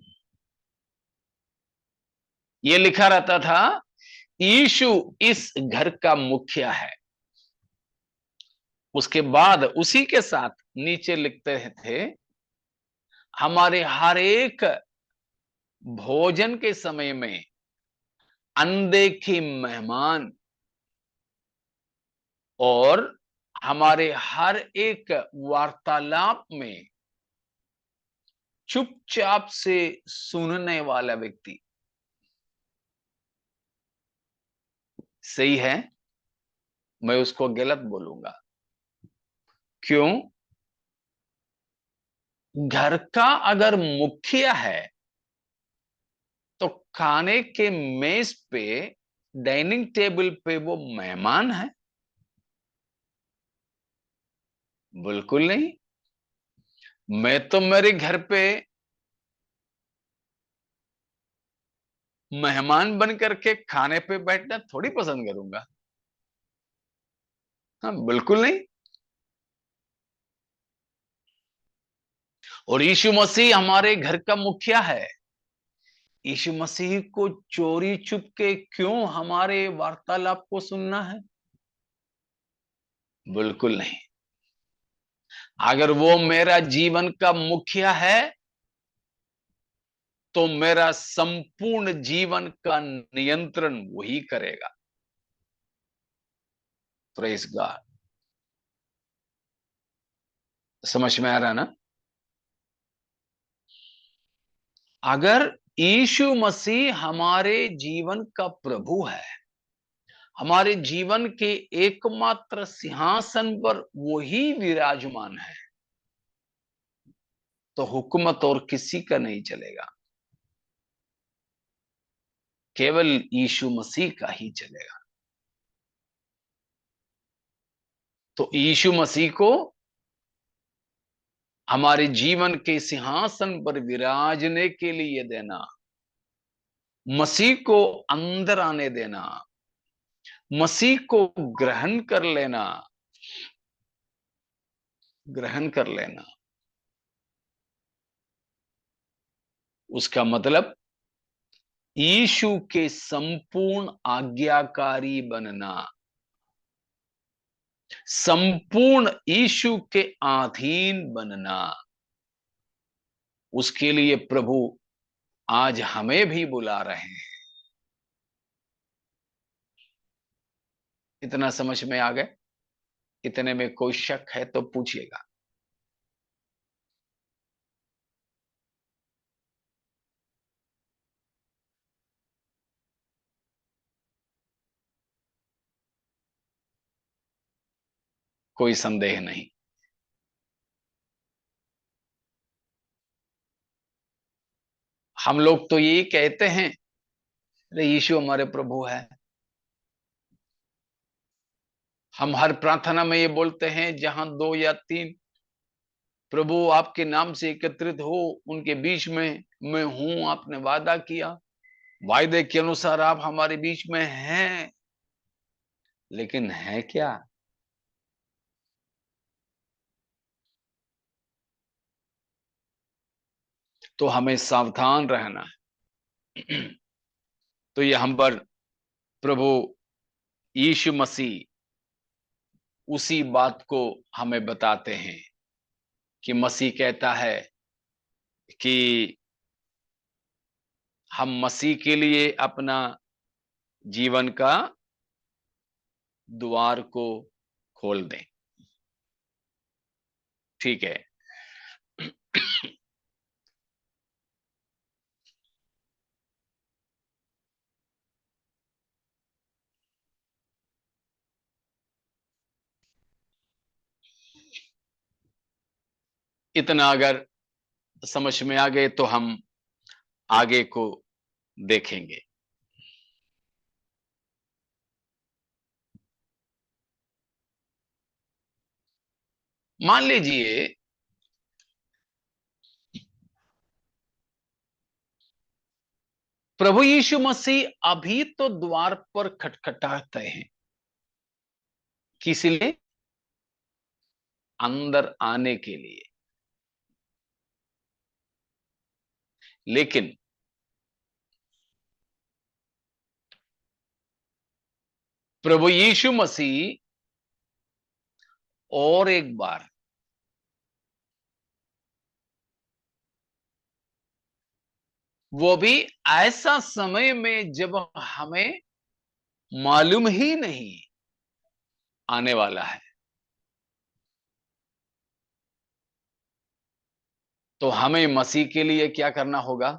ये लिखा रहता था, यीशु इस घर का मुखिया है। उसके बाद उसी के साथ नीचे लिखते थे, हमारे हर एक भोजन के समय में अनदेखे मेहमान और हमारे हर एक वार्तालाप में चुपचाप से सुनने वाला व्यक्ति। सही है, मैं उसको गलत बोलूंगा। क्यों? घर का अगर मुखिया है तो खाने के मेज पे, डाइनिंग टेबल पे वो मेहमान है? बिल्कुल नहीं। मैं तो मेरे घर पे मेहमान बन करके खाने पे बैठना थोड़ी पसंद करूंगा। हाँ, बिल्कुल नहीं। और यीशु मसीह हमारे घर का मुखिया है। यीशु मसीह को चोरी छुप के क्यों हमारे वार्तालाप को सुनना है? बिल्कुल नहीं। अगर वो मेरा जीवन का मुखिया है तो मेरा संपूर्ण जीवन का नियंत्रण वही करेगा। Praise God. समझ में आ रहा ना? अगर यीशु मसीह हमारे जीवन का प्रभु है, हमारे जीवन के एकमात्र सिंहासन पर वही विराजमान है, तो हुकूमत और किसी का नहीं चलेगा, केवल यीशु मसीह का ही चलेगा। तो यीशु मसीह को हमारे जीवन के सिंहासन पर विराजने के लिए देना, मसीह को अंदर आने देना, मसीह को ग्रहण कर लेना, उसका मतलब यीशु के संपूर्ण आज्ञाकारी बनना, संपूर्ण यीशु के अधीन बनना। उसके लिए प्रभु आज हमें भी बुला रहे हैं। इतना समझ में आ गए? इतने में कोई शक है तो पूछिएगा। कोई संदेह नहीं। हम लोग तो यही कहते हैं, अरे यीशु हमारे प्रभु है। हम हर प्रार्थना में ये बोलते हैं, जहां 2 या 3 प्रभु आपके नाम से एकत्रित हो, उनके बीच में मैं हूं। आपने वादा किया, वायदे के अनुसार आप हमारे बीच में हैं, लेकिन है क्या? तो हमें सावधान रहना है। तो ये हम पर प्रभु यीशु मसीह उसी बात को हमें बताते हैं कि मसीह कहता है कि हम मसीह के लिए अपना जीवन का द्वार को खोल दें। ठीक है। इतना अगर समझ में आ गए तो हम आगे को देखेंगे। मान लीजिए प्रभु यीशु मसीह अभी तो द्वार पर खटखटाते हैं, किस लिए? अंदर आने के लिए। लेकिन प्रभु यीशु मसीह और एक बार वो भी ऐसा समय में जब हमें मालूम ही नहीं आने वाला है, तो हमें मसीह के लिए क्या करना होगा?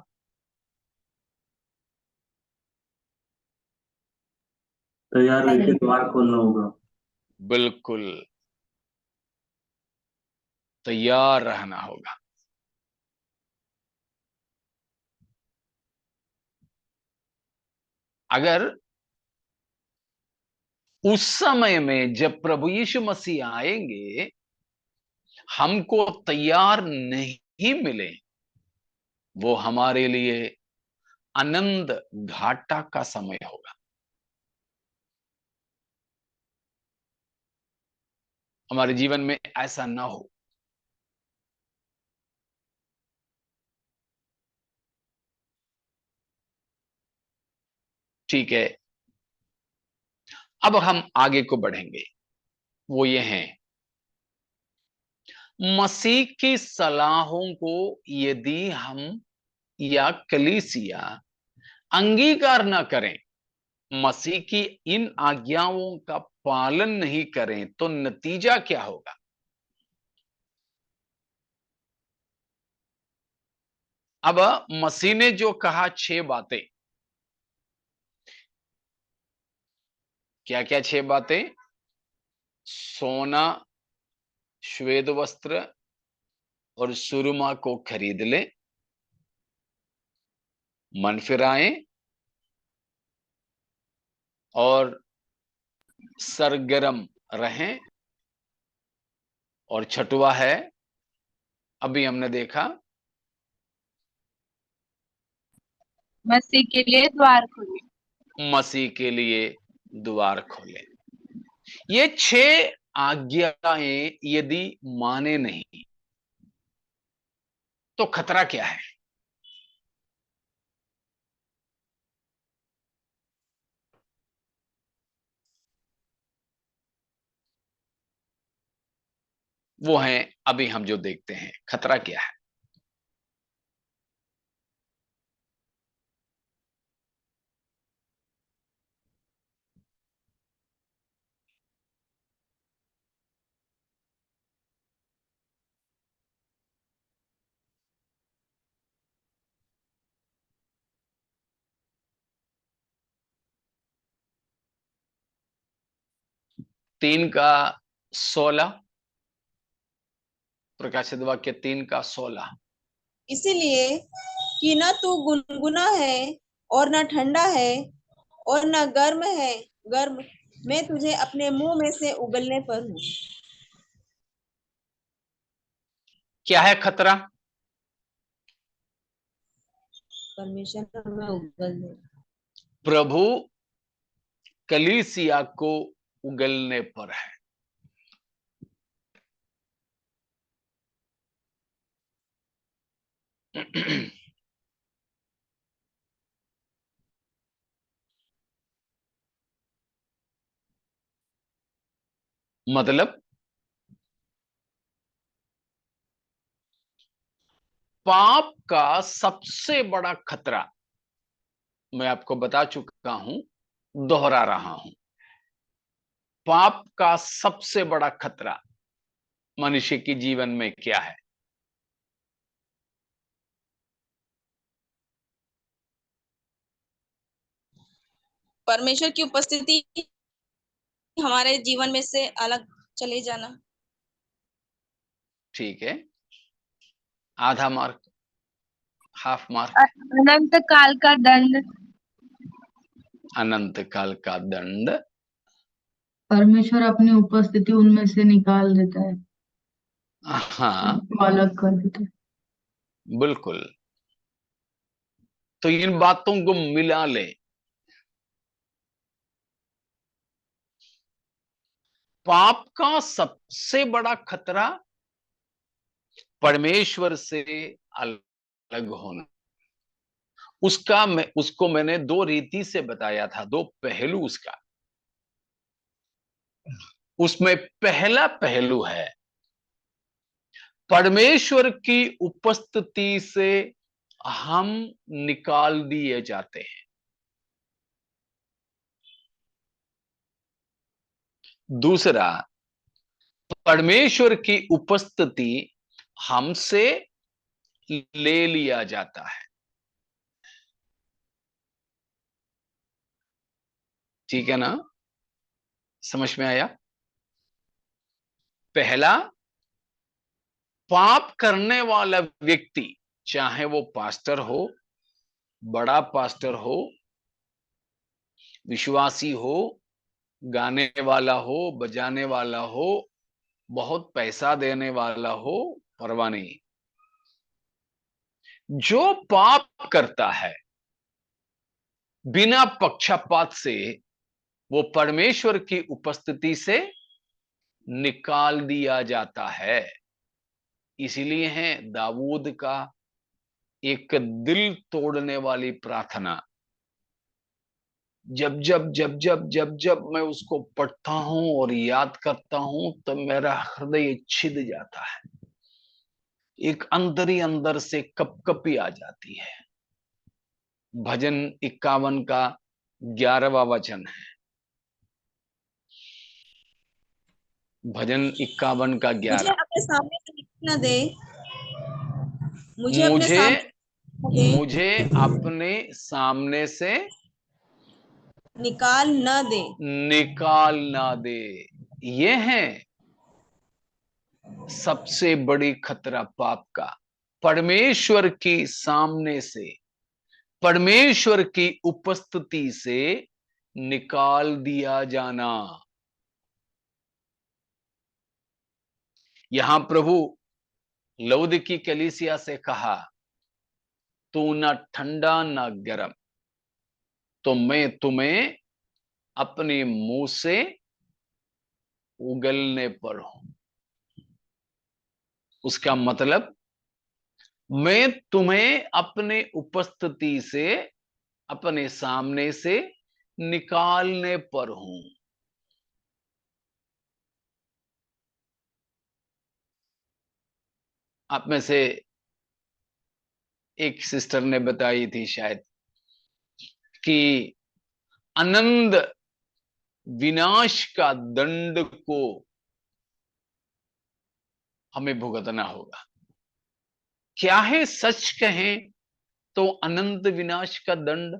तैयार रहकर द्वार खोलना होगा। बिल्कुल तैयार रहना होगा। अगर उस समय में जब प्रभु यीशु मसीह आएंगे हमको तैयार नहीं मिले, वो हमारे लिए आनंद घाटा का समय होगा। हमारे जीवन में ऐसा ना हो। ठीक है, अब हम आगे को बढ़ेंगे। वो ये हैं, मसीह की सलाहों को यदि हम या कलीसिया अंगीकार ना करें, मसीह की इन आज्ञाओं का पालन नहीं करें, तो नतीजा क्या होगा? अब मसीह ने जो कहा 6 बातें, क्या क्या 6 बातें? सोना, श्वेत वस्त्र और सुरमा को खरीद ले, मन फिराएं और सरगर्म रहें। और छठवा है, अभी हमने देखा, मसीह के लिए द्वार खोले। मसीह के लिए द्वार खोले। ये 6 आज्ञाएं यदि माने नहीं तो खतरा क्या है? वो है अभी हम जो देखते हैं। खतरा क्या है? तीन का 16, प्रकाशित वाक्य 3 का 16। इसीलिए कि न तू गुनगुना है और न ठंडा है और न गर्म मैं तुझे अपने मुंह में से उगलने पर हूँ। क्या है खतरा? परमेश्वर में उगल दे। प्रभु कलीसिया को उगलने पर है। मतलब पाप का सबसे बड़ा खतरा मैं आपको बता चुका हूं, दोहरा रहा हूं। पाप का सबसे बड़ा खतरा मनुष्य के जीवन में क्या है? परमेश्वर की उपस्थिति हमारे जीवन में से अलग चले जाना। ठीक है, आधा मार्क, हाफ मार्क। अनंत काल का दंड। अनंत काल का दंड। परमेश्वर अपनी उपस्थिति उनमें से निकाल देता है, हाँ उनको अलग कर देता है। बिल्कुल। तो इन बातों को मिला ले। पाप का सबसे बड़ा खतरा परमेश्वर से अलग होना। उसको मैंने दो रीति से बताया था, दो पहलू उसका। उसमें पहला पहलू है परमेश्वर की उपस्थिति से हम निकाल दिए जाते हैं। दूसरा, परमेश्वर की उपस्थिति हमसे ले लिया जाता है। ठीक है ना, समझ में आया? पहला, पाप करने वाला व्यक्ति, चाहे वो पास्टर हो, बड़ा पास्टर हो, विश्वासी हो, गाने वाला हो, बजाने वाला हो, बहुत पैसा देने वाला हो, परवाह नहीं। जो पाप करता है बिना पक्षपात से, वो परमेश्वर की उपस्थिति से निकाल दिया जाता है। इसीलिए है दाऊद का एक दिल तोड़ने वाली प्रार्थना। जब जब जब जब जब जब मैं उसको पढ़ता हूं और याद करता हूं तो मेरा हृदय छिद जाता है, एक अंदर ही अंदर से कपकपी आ जाती है। भजन 51 का 11वां वचन है। भजन 51 का 11। मुझे अपने सामने से निकल न दे, मुझे अपने सामने से निकाल न दे। निकाल ना दे। ये है सबसे बड़ी खतरा पाप का, परमेश्वर की सामने से, परमेश्वर की उपस्थिति से निकाल दिया जाना। यहां प्रभु लौदीकी कलीसिया से कहा, तू ना ठंडा ना गर्म, तो मैं तुम्हें अपने मुंह से उगलने पर हूं। उसका मतलब, मैं तुम्हें अपने उपस्थिति से, अपने सामने से निकालने पर हूं। आप में से एक सिस्टर ने बताई थी शायद कि आनंद विनाश का दंड को हमें भुगतना होगा। क्या है? सच कहें तो अनंत विनाश का दंड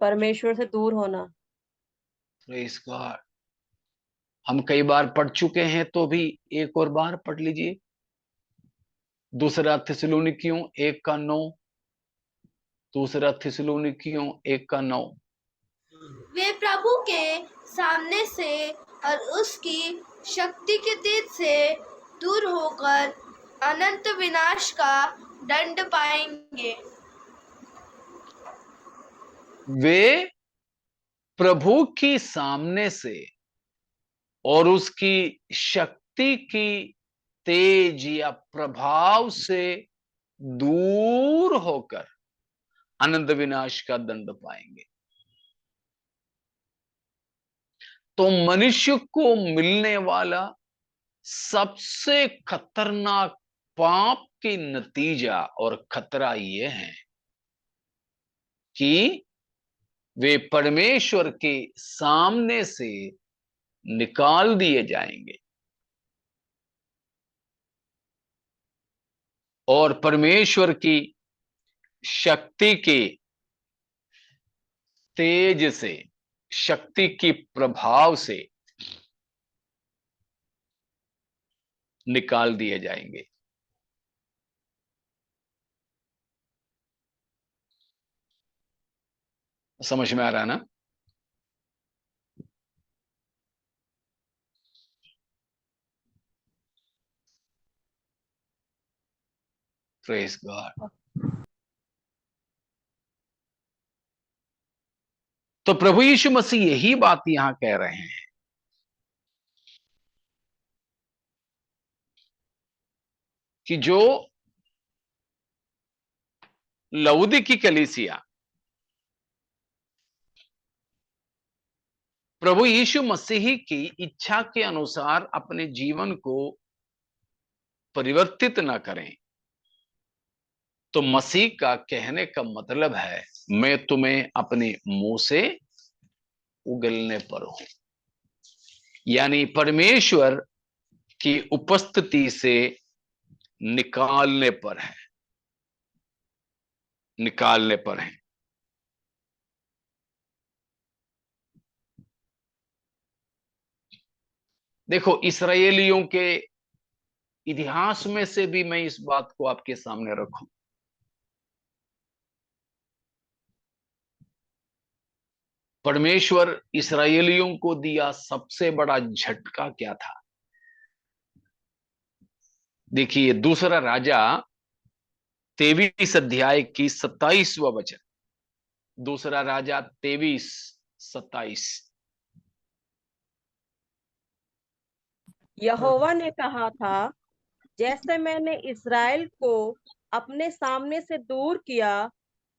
परमेश्वर से दूर होना। Praise God. हम कई बार पढ़ चुके हैं, तो भी एक और बार पढ़ लीजिए। दूसरा थिस्सलुनीकियों 1:9। दूसरा थिस्सलुनीकियों 1:9। वे प्रभु के सामने से और उसकी शक्ति के तेज से दूर होकर अनंत विनाश का दंड पाएंगे। वे प्रभु की सामने से और उसकी शक्ति की तेज या प्रभाव से दूर होकर अनंत विनाश का दंड पाएंगे। तो मनुष्य को मिलने वाला सबसे खतरनाक पाप की नतीजा और खतरा यह है कि वे परमेश्वर के सामने से निकाल दिए जाएंगे और परमेश्वर की शक्ति के तेज से, शक्ति की प्रभाव से निकाल दिए जाएंगे। समझ में आ रहा है ना? Praise God. तो प्रभु यीशु मसीह यही बात यहां कह रहे हैं कि जो लउदी की कलीसिया प्रभु यीशु मसीह की इच्छा के अनुसार अपने जीवन को परिवर्तित ना करें, तो मसीह का कहने का मतलब है मैं तुम्हें अपने मुंह से उगलने पर हूं, यानी परमेश्वर की उपस्थिति से निकालने पर है, निकालने पर है। देखो, इस्राएलियों के इतिहास में से भी मैं इस बात को आपके सामने रखूं। परमेश्वर इस्राएलियों को दिया सबसे बड़ा झटका क्या था? देखिए, दूसरा राजा 23 अध्याय की 27वां वचन। दूसरा राजा 23:27। यहोवा ने कहा था, जैसे मैंने इस्राएल को अपने सामने से दूर किया,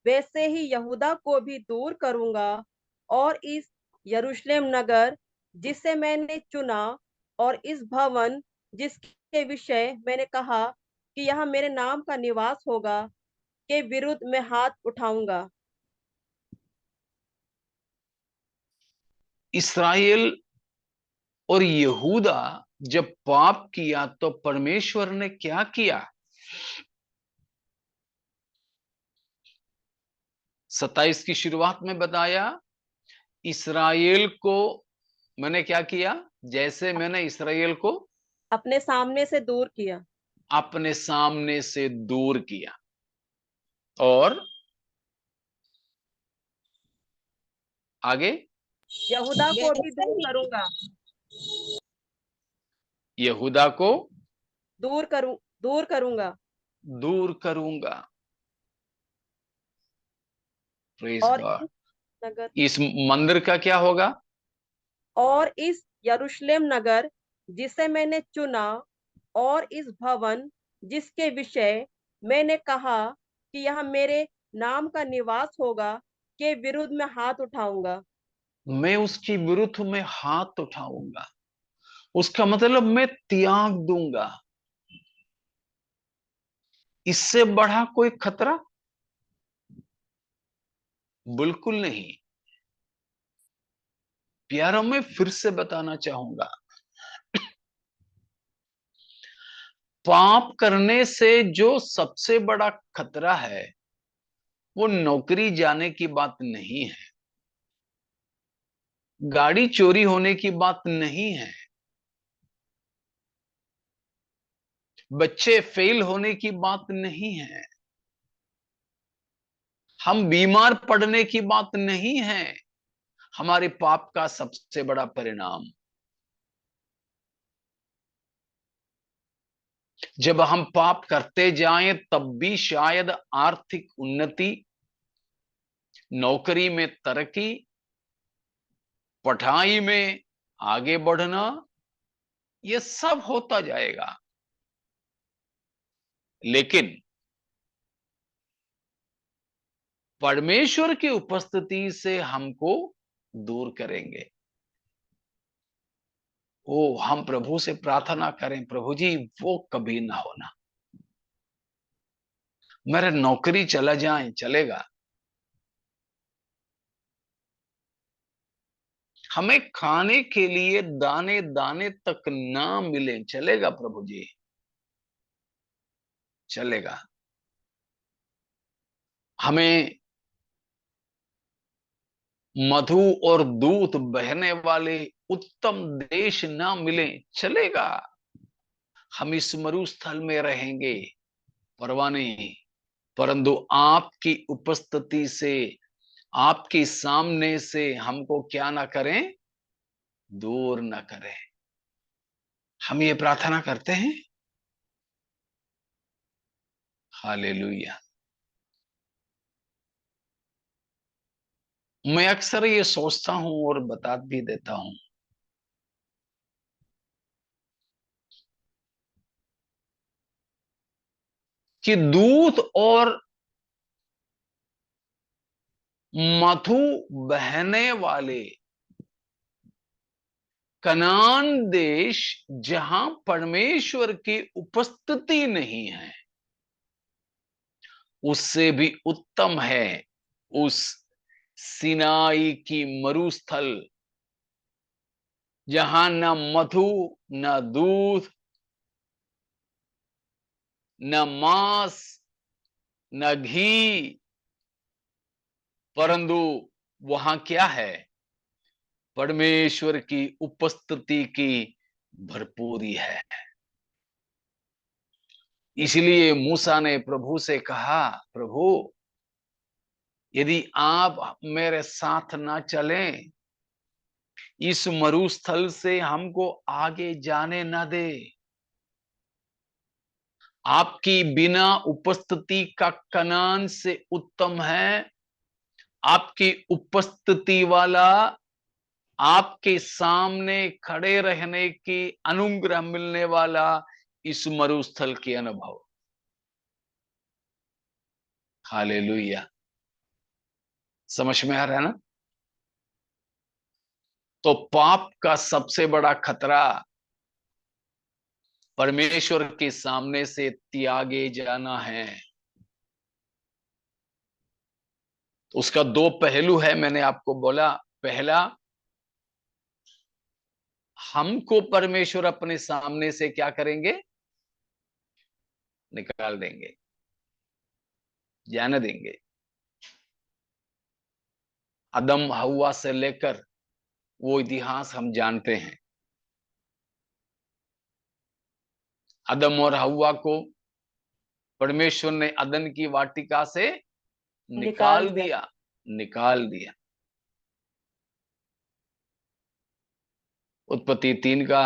वैसे ही यहूदा को भी दूर करूंगा, और इस यरूशलेम नगर जिसे मैंने चुना और इस भवन जिसके विषय मैंने कहा कि यहाँ मेरे नाम का निवास होगा, के विरुद्ध मैं हाथ उठाऊंगा। इस्राएल और यहूदा जब पाप किया तो परमेश्वर ने क्या किया? 27 की शुरुआत में बताया, इस्राएल को मैंने क्या किया? जैसे मैंने इस्राएल को अपने सामने से दूर किया, अपने सामने से दूर किया, और आगे यहूदा को भी दूर करूंगा, यहूदा को दूर करूंगा, दूर करूंगा। प्रेज और गॉड। इस नगर इस मंदिर का क्या होगा? और इस यरूशलेम नगर जिसे मैंने चुना और इस भवन जिसके विषय मैंने कहा कि यह मेरे नाम का निवास होगा, के विरुद्ध मैं हाथ उठाऊंगा। मैं उसके विरुद्ध में हाथ उठाऊंगा। उसका मतलब मैं त्याग दूंगा। इससे बढ़ा कोई खतरा बिल्कुल नहीं। प्यारों में फिर से बताना चाहूंगा, पाप करने से जो सबसे बड़ा खतरा है वो नौकरी जाने की बात नहीं है, गाड़ी चोरी होने की बात नहीं है, बच्चे फेल होने की बात नहीं है, हम बीमार पड़ने की बात नहीं है। हमारे पाप का सबसे बड़ा परिणाम, जब हम पाप करते जाएं तब भी शायद आर्थिक उन्नति, नौकरी में तरक्की, पढ़ाई में आगे बढ़ना, ये सब होता जाएगा, लेकिन परमेश्वर की उपस्थिति से हमको दूर करेंगे। ओ, हम प्रभु से प्रार्थना करें, प्रभु जी वो कभी ना होना। मेरे नौकरी चला जाए चलेगा, हमें खाने के लिए दाने दाने तक ना मिले चलेगा, प्रभु जी चलेगा। हमें मधु और दूध बहने वाले उत्तम देश ना मिले चलेगा, हम इस मरुस्थल में रहेंगे, परवाह नहीं। परंतु आपकी उपस्थिति से, आपके सामने से हमको क्या ना करें, दूर ना करें। हम ये प्रार्थना करते हैं। हालेलुया। मैं अक्सर ये सोचता हूं और बता भी देता हूं कि दूध और मधु बहने वाले कनान देश, जहां परमेश्वर की उपस्थिति नहीं है, उससे भी उत्तम है उस सिनाई की मरुस्थल, जहां न मधु, न दूध, न मांस, न घी, परंतु वहां क्या है, परमेश्वर की उपस्थिति की भरपूरी है। इसलिए मूसा ने प्रभु से कहा, प्रभु यदि आप मेरे साथ ना चलें, इस मरुस्थल से हमको आगे जाने ना दे। आपकी बिना उपस्थिति का कनान से उत्तम है आपकी उपस्थिति वाला, आपके सामने खड़े रहने की अनुग्रह मिलने वाला इस मरुस्थल के अनुभव। हालेलुया। समझ में आ रहा है ना? तो पाप का सबसे बड़ा खतरा परमेश्वर के सामने से त्यागे जाना है। उसका दो पहलू है, मैंने आपको बोला। पहला, हमको परमेश्वर अपने सामने से क्या करेंगे, निकाल देंगे, जाने देंगे। आदम हव्वा से लेकर वो इतिहास हम जानते हैं। आदम और हव्वा को परमेश्वर ने अदन की वाटिका से निकाल दिया। उत्पत्ति 3 का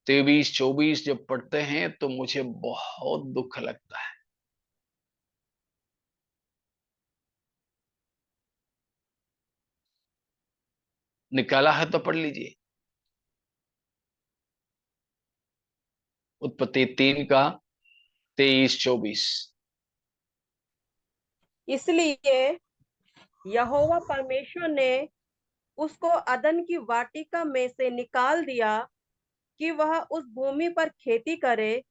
23-24 जब पढ़ते हैं तो मुझे बहुत दुख लगता है। निकाला है तो पढ़ लीजिए। उत्पत्ति 3 का 23-24। इसलिए यहोवा परमेश्वर ने उसको अदन की वाटिका में से निकाल दिया कि वह उस भूमि पर खेती करे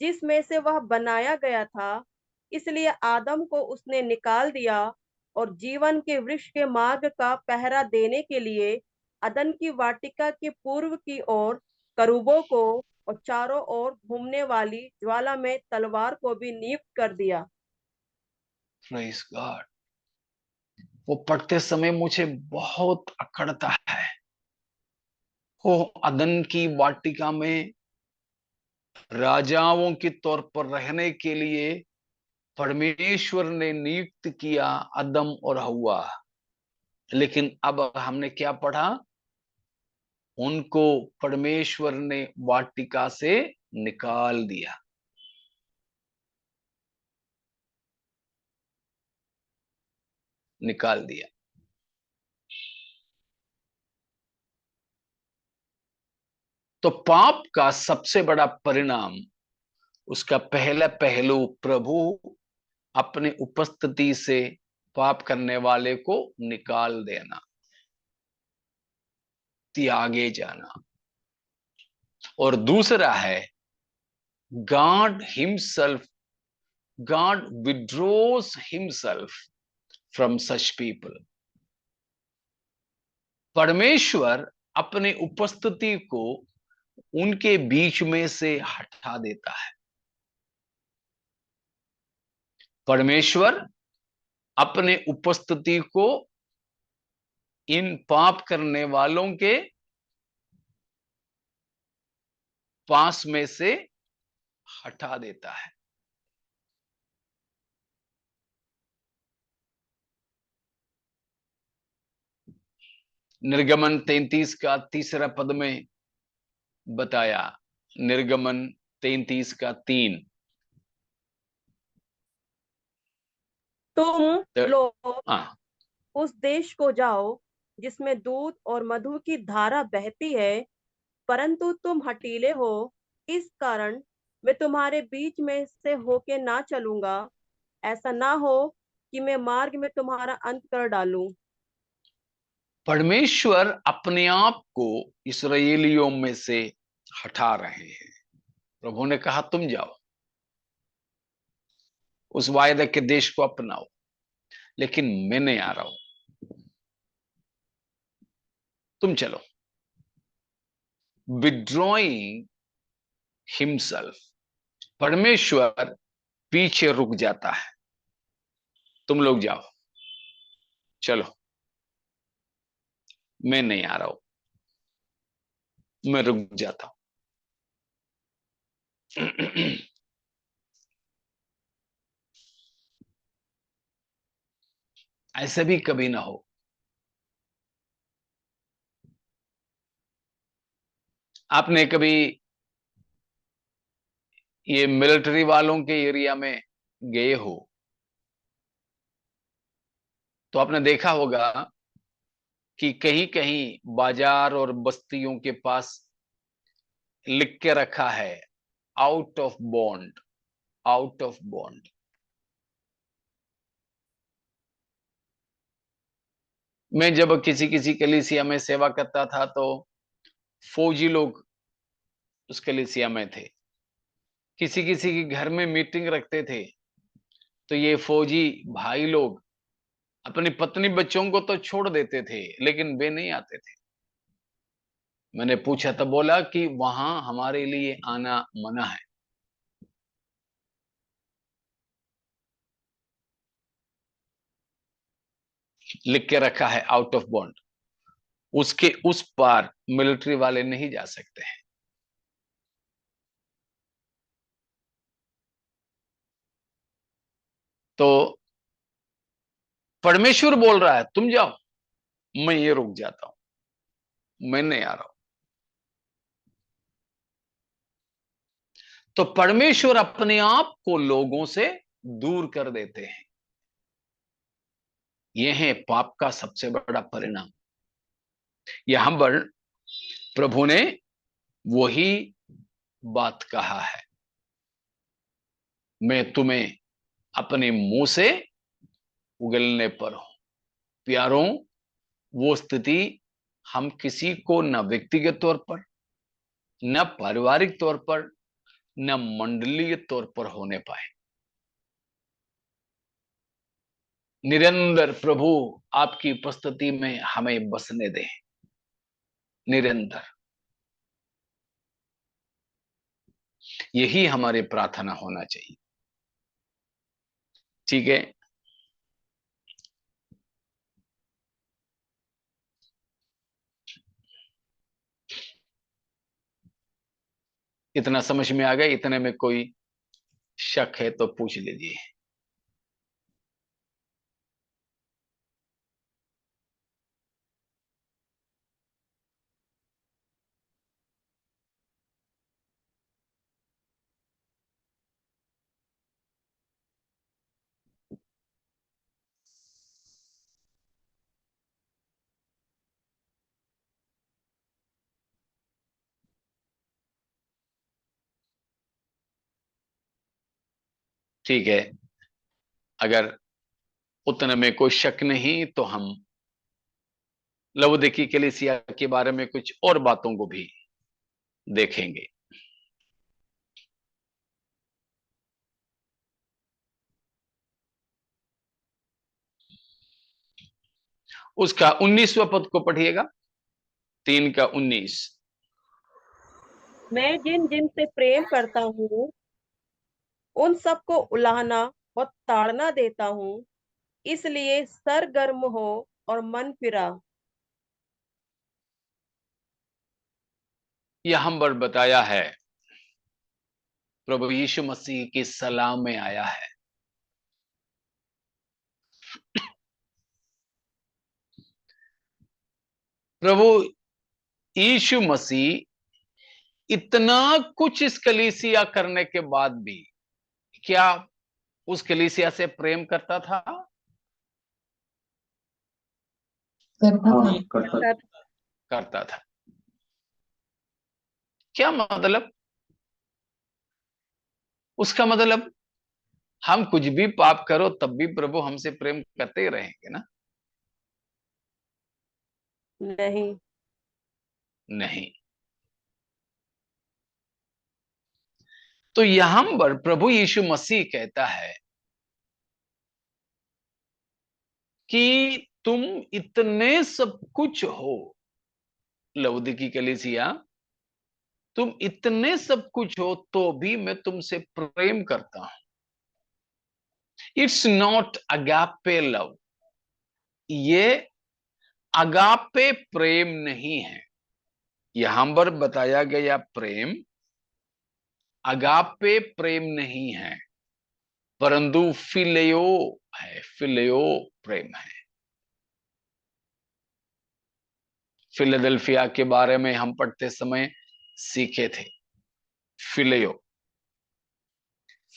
जिसमें से वह बनाया गया था। इसलिए आदम को उसने निकाल दिया और जीवन के वृक्ष के मार्ग का पहरा देने के लिए अदन की वाटिका के पूर्व की ओर करूबों को और चारों ओर घूमने वाली ज्वाला में तलवार को भी नियुक्त कर दिया। Praise God. वो पढ़ते समय मुझे बहुत अकड़ता है। वो अदन की वाटिका में राजाओं के तौर पर रहने के लिए परमेश्वर ने नियुक्त किया आदम और हव्वा। लेकिन अब हमने क्या पढ़ा, उनको परमेश्वर ने वाटिका से निकाल दिया। निकाल दिया। तो पाप का सबसे बड़ा परिणाम, उसका पहला पहलू, प्रभु अपने उपस्थिति से पाप करने वाले को निकाल देना, त्यागे जाना। और दूसरा है God withdraws himself from such people. परमेश्वर अपने उपस्थिति को उनके बीच में से हटा देता है। परमेश्वर अपने उपस्थिति को इन पाप करने वालों के पास में से हटा देता है। निर्गमन 33 का तीसरा पद में बताया, निर्गमन 33 का 3, तुम लोग हाँ, उस देश को जाओ जिसमें दूध और मधु की धारा बहती है, परंतु तुम हठीले हो, इस कारण मैं तुम्हारे बीच में से होके ना चलूंगा, ऐसा ना हो कि मैं मार्ग में तुम्हारा अंत कर डालूं। परमेश्वर अपने आप को इस्राएलियों में से हटा रहे हैं। प्रभु ने कहा तुम जाओ, उस वायदे के देश को अपनाओ, लेकिन मैं नहीं आ रहा हूं, तुम चलो। विड्रॉइंग हिमसेल्फ, परमेश्वर पीछे रुक जाता है, तुम लोग जाओ, चलो, मैं नहीं आ रहा हूं, मैं रुक जाता हूं। ऐसे भी कभी ना हो। आपने कभी ये मिलिट्री वालों के एरिया में गए हो तो आपने देखा होगा कि कहीं कहीं बाजार और बस्तियों के पास लिख के रखा है out of bond, out of bond. मैं जब किसी किसी कलीसिया में सेवा करता था तो फौजी लोग उस कलीसिया में थे, किसी किसी के घर में मीटिंग रखते थे तो ये फौजी भाई लोग अपनी पत्नी बच्चों को तो छोड़ देते थे लेकिन वे नहीं आते थे। मैंने पूछा तो बोला कि वहां हमारे लिए आना मना है। लिख के रखा है आउट ऑफ बॉन्ड, उसके उस पार मिलिट्री वाले नहीं जा सकते हैं। तो परमेश्वर बोल रहा है तुम जाओ, मैं ये रुक जाता हूं, मैं नहीं आ रहा हूं। तो परमेश्वर अपने आप को लोगों से दूर कर देते हैं। यह है पाप का सबसे बड़ा परिणाम। यहां पर प्रभु ने वही बात कहा है, मैं तुम्हें अपने मुंह से उगलने पर हूं। प्यारों, वो स्थिति हम किसी को न व्यक्तिगत तौर पर, न पारिवारिक तौर पर, न मंडलीय तौर पर होने पाए। निरंतर प्रभु आपकी उपस्थिति में हमें बसने दें, निरंतर। यही हमारी प्रार्थना होना चाहिए। ठीक है, इतना समझ में आ गया? इतने में कोई शक है तो पूछ लीजिए। ठीक है, अगर उतने में कोई शक नहीं तो हम लवोदिकी कलीसिया के बारे में कुछ और बातों को भी देखेंगे। उसका 19वां पद को पढ़िएगा, 3 का 19। मैं जिन जिन से प्रेम करता हूँ उन सबको उलाहना और ताड़ना देता हूँ, इसलिए सरगर्म हो और मन फिरा, यहां पर बताया है प्रभु यीशु मसीह की सलाह में आया है। प्रभु यीशु मसीह इतना कुछ इस कलीसिया करने के बाद भी क्या उस कलीसिया से प्रेम करता था? करता हाँ था। करता करता था। क्या मतलब? उसका मतलब हम कुछ भी पाप करो तब भी प्रभु हमसे प्रेम करते ही रहेंगे ना? नहीं। नहीं। तो यहां पर प्रभु यीशु मसीह कहता है कि तुम इतने सब कुछ हो, लौदीकी कलीसिया, तुम इतने सब कुछ हो तो भी मैं तुमसे प्रेम करता हूं। इट्स नॉट अगापे लव, ये अगापे प्रेम नहीं है। यहां पर बताया गया प्रेम अगापे प्रेम नहीं है, परंतु फिलेयो है, फिलेयो प्रेम है। फिलाडेल्फिया के बारे में हम पढ़ते समय सीखे थे। फिलेयो,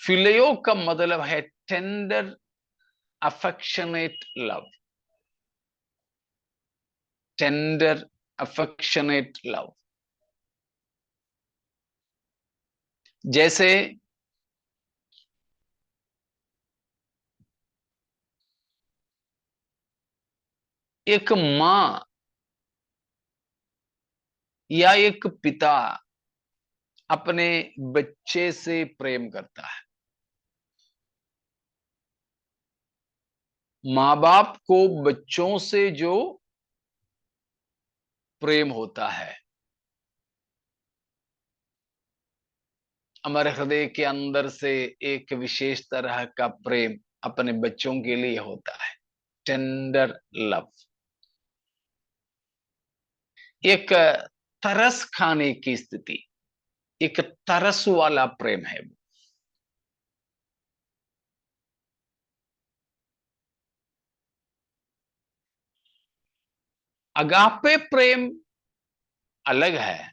फिलेयो का मतलब है tender affectionate love, tender affectionate love. जैसे एक मां या एक पिता अपने बच्चे से प्रेम करता है। मां बाप को बच्चों से जो प्रेम होता है, हमारे हृदय के अंदर से एक विशेष तरह का प्रेम अपने बच्चों के लिए होता है, टेंडर लव। एक तरस खाने की स्थिति, एक तरस वाला प्रेम है। अगापे प्रेम अलग है,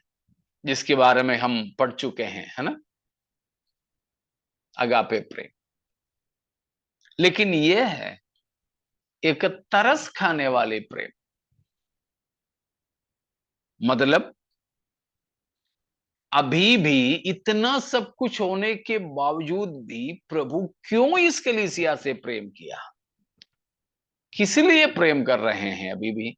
जिसके बारे में हम पढ़ चुके हैं, है ना, अगापे प्रेम। लेकिन यह है एक तरस खाने वाले प्रेम। मतलब अभी भी इतना सब कुछ होने के बावजूद भी प्रभु क्यों इस कलीसिया से प्रेम किया, किस लिए प्रेम कर रहे हैं अभी भी?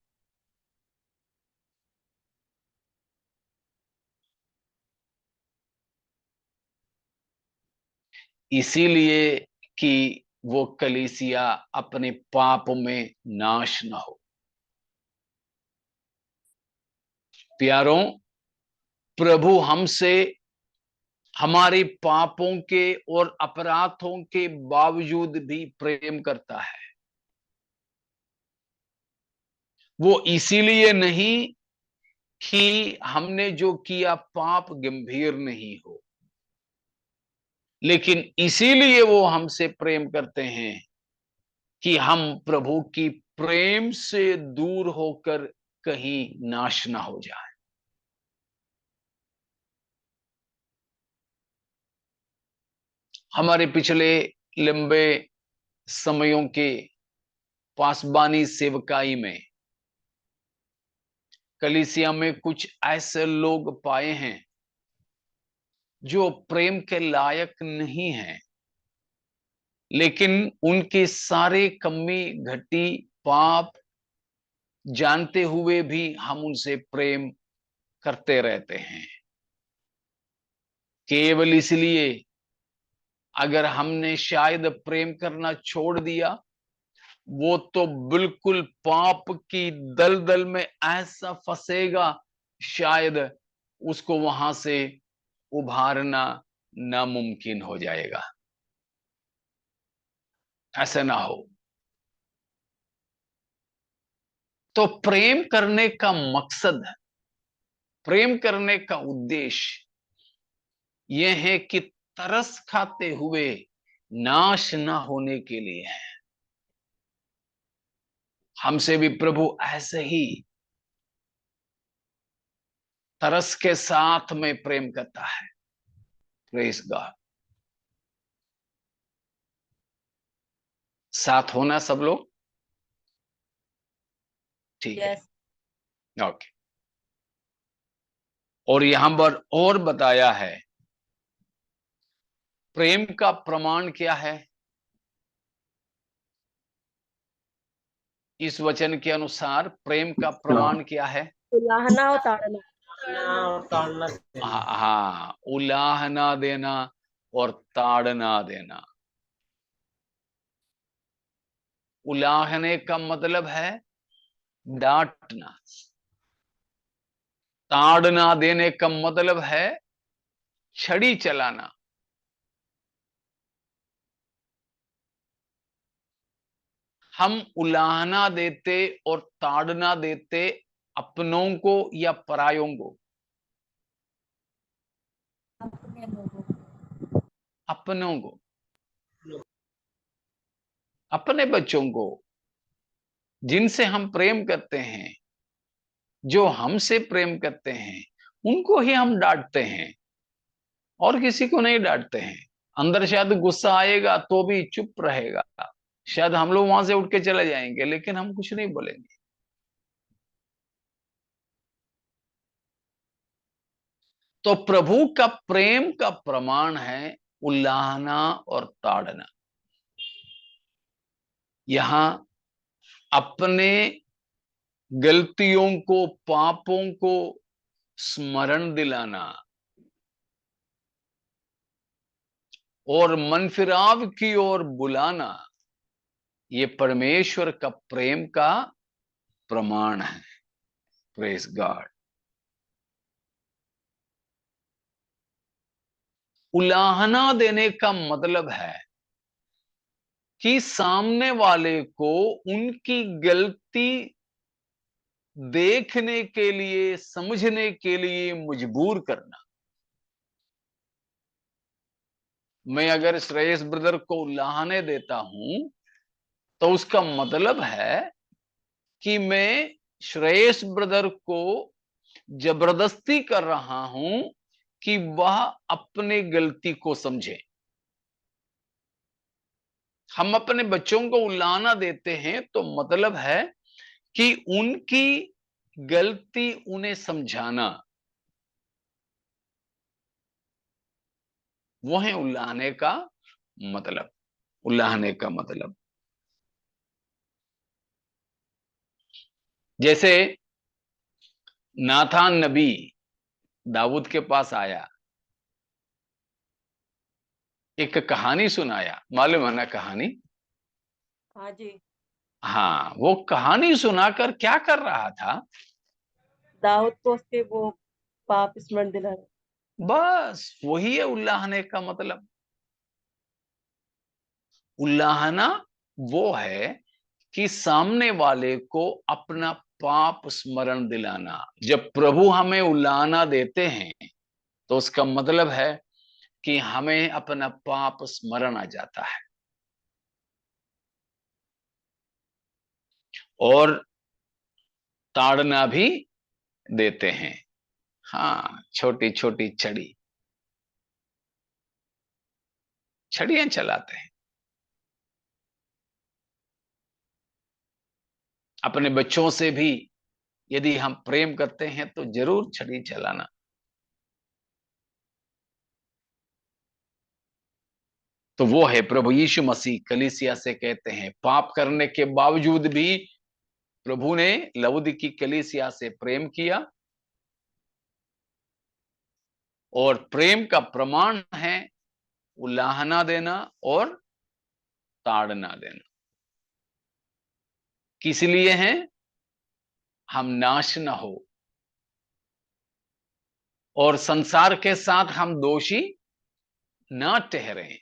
इसीलिए कि वो कलीसिया अपने पाप में नाश ना हो। प्यारों, प्रभु हमसे हमारे पापों के और अपराधों के बावजूद भी प्रेम करता है। वो इसीलिए नहीं कि हमने जो किया पाप गंभीर नहीं हो, लेकिन इसीलिए वो हमसे प्रेम करते हैं कि हम प्रभु की प्रेम से दूर होकर कहीं नाश ना हो जाए। हमारे पिछले लंबे समयों के पासबानी सेवकाई में कलीसिया में कुछ ऐसे लोग पाए हैं जो प्रेम के लायक नहीं हैं, लेकिन उनके सारे कमी घटी पाप जानते हुए भी हम उनसे प्रेम करते रहते हैं, केवल इसलिए अगर हमने शायद प्रेम करना छोड़ दिया, वो तो बिल्कुल पाप की दलदल में ऐसा फंसेगा, शायद उसको वहां से उभारना नामुमकिन हो जाएगा। ऐसा ना हो। तो प्रेम करने का मकसद प्रेम करने का उद्देश्य यह है कि तरस खाते हुए नाश ना होने के लिए है। हमसे भी प्रभु ऐसे ही तरस के साथ में प्रेम करता है। Praise God. साथ होना सब लोग, ठीक है, यस ओके। और यहां पर और बताया है प्रेम का प्रमाण क्या है। इस वचन के अनुसार प्रेम का प्रमाण क्या है? उलाहना और ताड़ना। हाँ, उलाहना देना और ताड़ना देना। उलाहने का मतलब है डांटना, ताड़ना देने का मतलब है छड़ी चलाना। हम उलाहना देते और ताड़ना देते अपनों को या परायों को? अपने लोगों को। अपनों को, अपने बच्चों को, जिनसे हम प्रेम करते हैं, जो हमसे प्रेम करते हैं, उनको ही हम डांटते हैं और किसी को नहीं डांटते हैं। अंदर शायद गुस्सा आएगा तो भी चुप रहेगा, शायद हम लोग वहां से उठ के चले जाएंगे, लेकिन हम कुछ नहीं बोलेंगे। तो प्रभु का प्रेम का प्रमाण है उलाहना और ताड़ना। यहां अपने गलतियों को, पापों को स्मरण दिलाना और मनफिराव की ओर बुलाना, ये परमेश्वर का प्रेम का प्रमाण है। Praise God. उलाहना देने का मतलब है कि सामने वाले को उनकी गलती देखने के लिए, समझने के लिए मजबूर करना। मैं अगर श्रेयस ब्रदर को उलाहने देता हूं तो उसका मतलब है कि मैं श्रेयस ब्रदर को जबरदस्ती कर रहा हूं कि वह अपने गलती को समझे। हम अपने बच्चों को उलाहना देते हैं तो मतलब है कि उनकी गलती उन्हें समझाना, वो है उलाहने का मतलब। उलाहने का मतलब जैसे नाथान नबी दाऊद के पास आया, एक कहानी सुनाया, मालूम है ना कहानी? हाँ जी। हाँ, वो कहानी सुनाकर क्या कर रहा था? दाऊद को उसके वो पाप स्मरण दिला रहे। बस वही है उल्लाहने का मतलब। उल्लाहना वो है कि सामने वाले को अपना पाप स्मरण दिलाना। जब प्रभु हमें उल्लाहना देते हैं तो उसका मतलब है कि हमें अपना पाप स्मरण आ जाता है। और ताड़ना भी देते हैं, हाँ, छोटी छोटी छड़ियां चलाते हैं। अपने बच्चों से भी यदि हम प्रेम करते हैं तो जरूर छड़ी चलाना। तो वो है प्रभु यीशु मसीह कलीसिया से कहते हैं, पाप करने के बावजूद भी प्रभु ने लवोदिकी कलीसिया से प्रेम किया और प्रेम का प्रमाण है उलाहना देना और ताड़ना देना। किस लिए है? हम नाश न हो और संसार के साथ हम दोषी ना ठहरें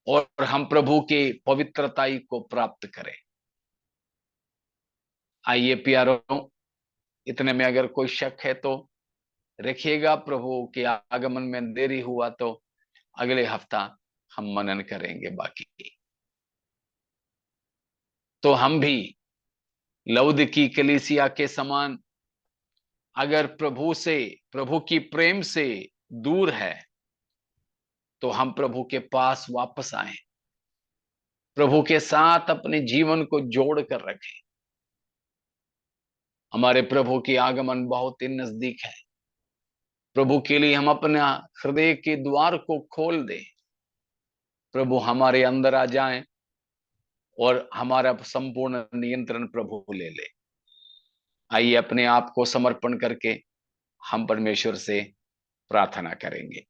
और हम प्रभु के पवित्रताई को प्राप्त करें। आइए प्यारों, इतने में अगर कोई शक है तो रखिएगा। प्रभु के आगमन में देरी हुआ तो अगले हफ्ता हम मनन करेंगे बाकी। तो हम भी लौदीकी कलीसिया के समान अगर प्रभु की प्रेम से दूर है तो हम प्रभु के पास वापस आए, प्रभु के साथ अपने जीवन को जोड़ कर रखें। हमारे प्रभु की आगमन बहुत ही नजदीक है। प्रभु के लिए हम अपना हृदय के द्वार को खोल दें, प्रभु हमारे अंदर आ जाएं और हमारा संपूर्ण नियंत्रण प्रभु ले ले। आइए अपने आप को समर्पण करके हम परमेश्वर से प्रार्थना करेंगे।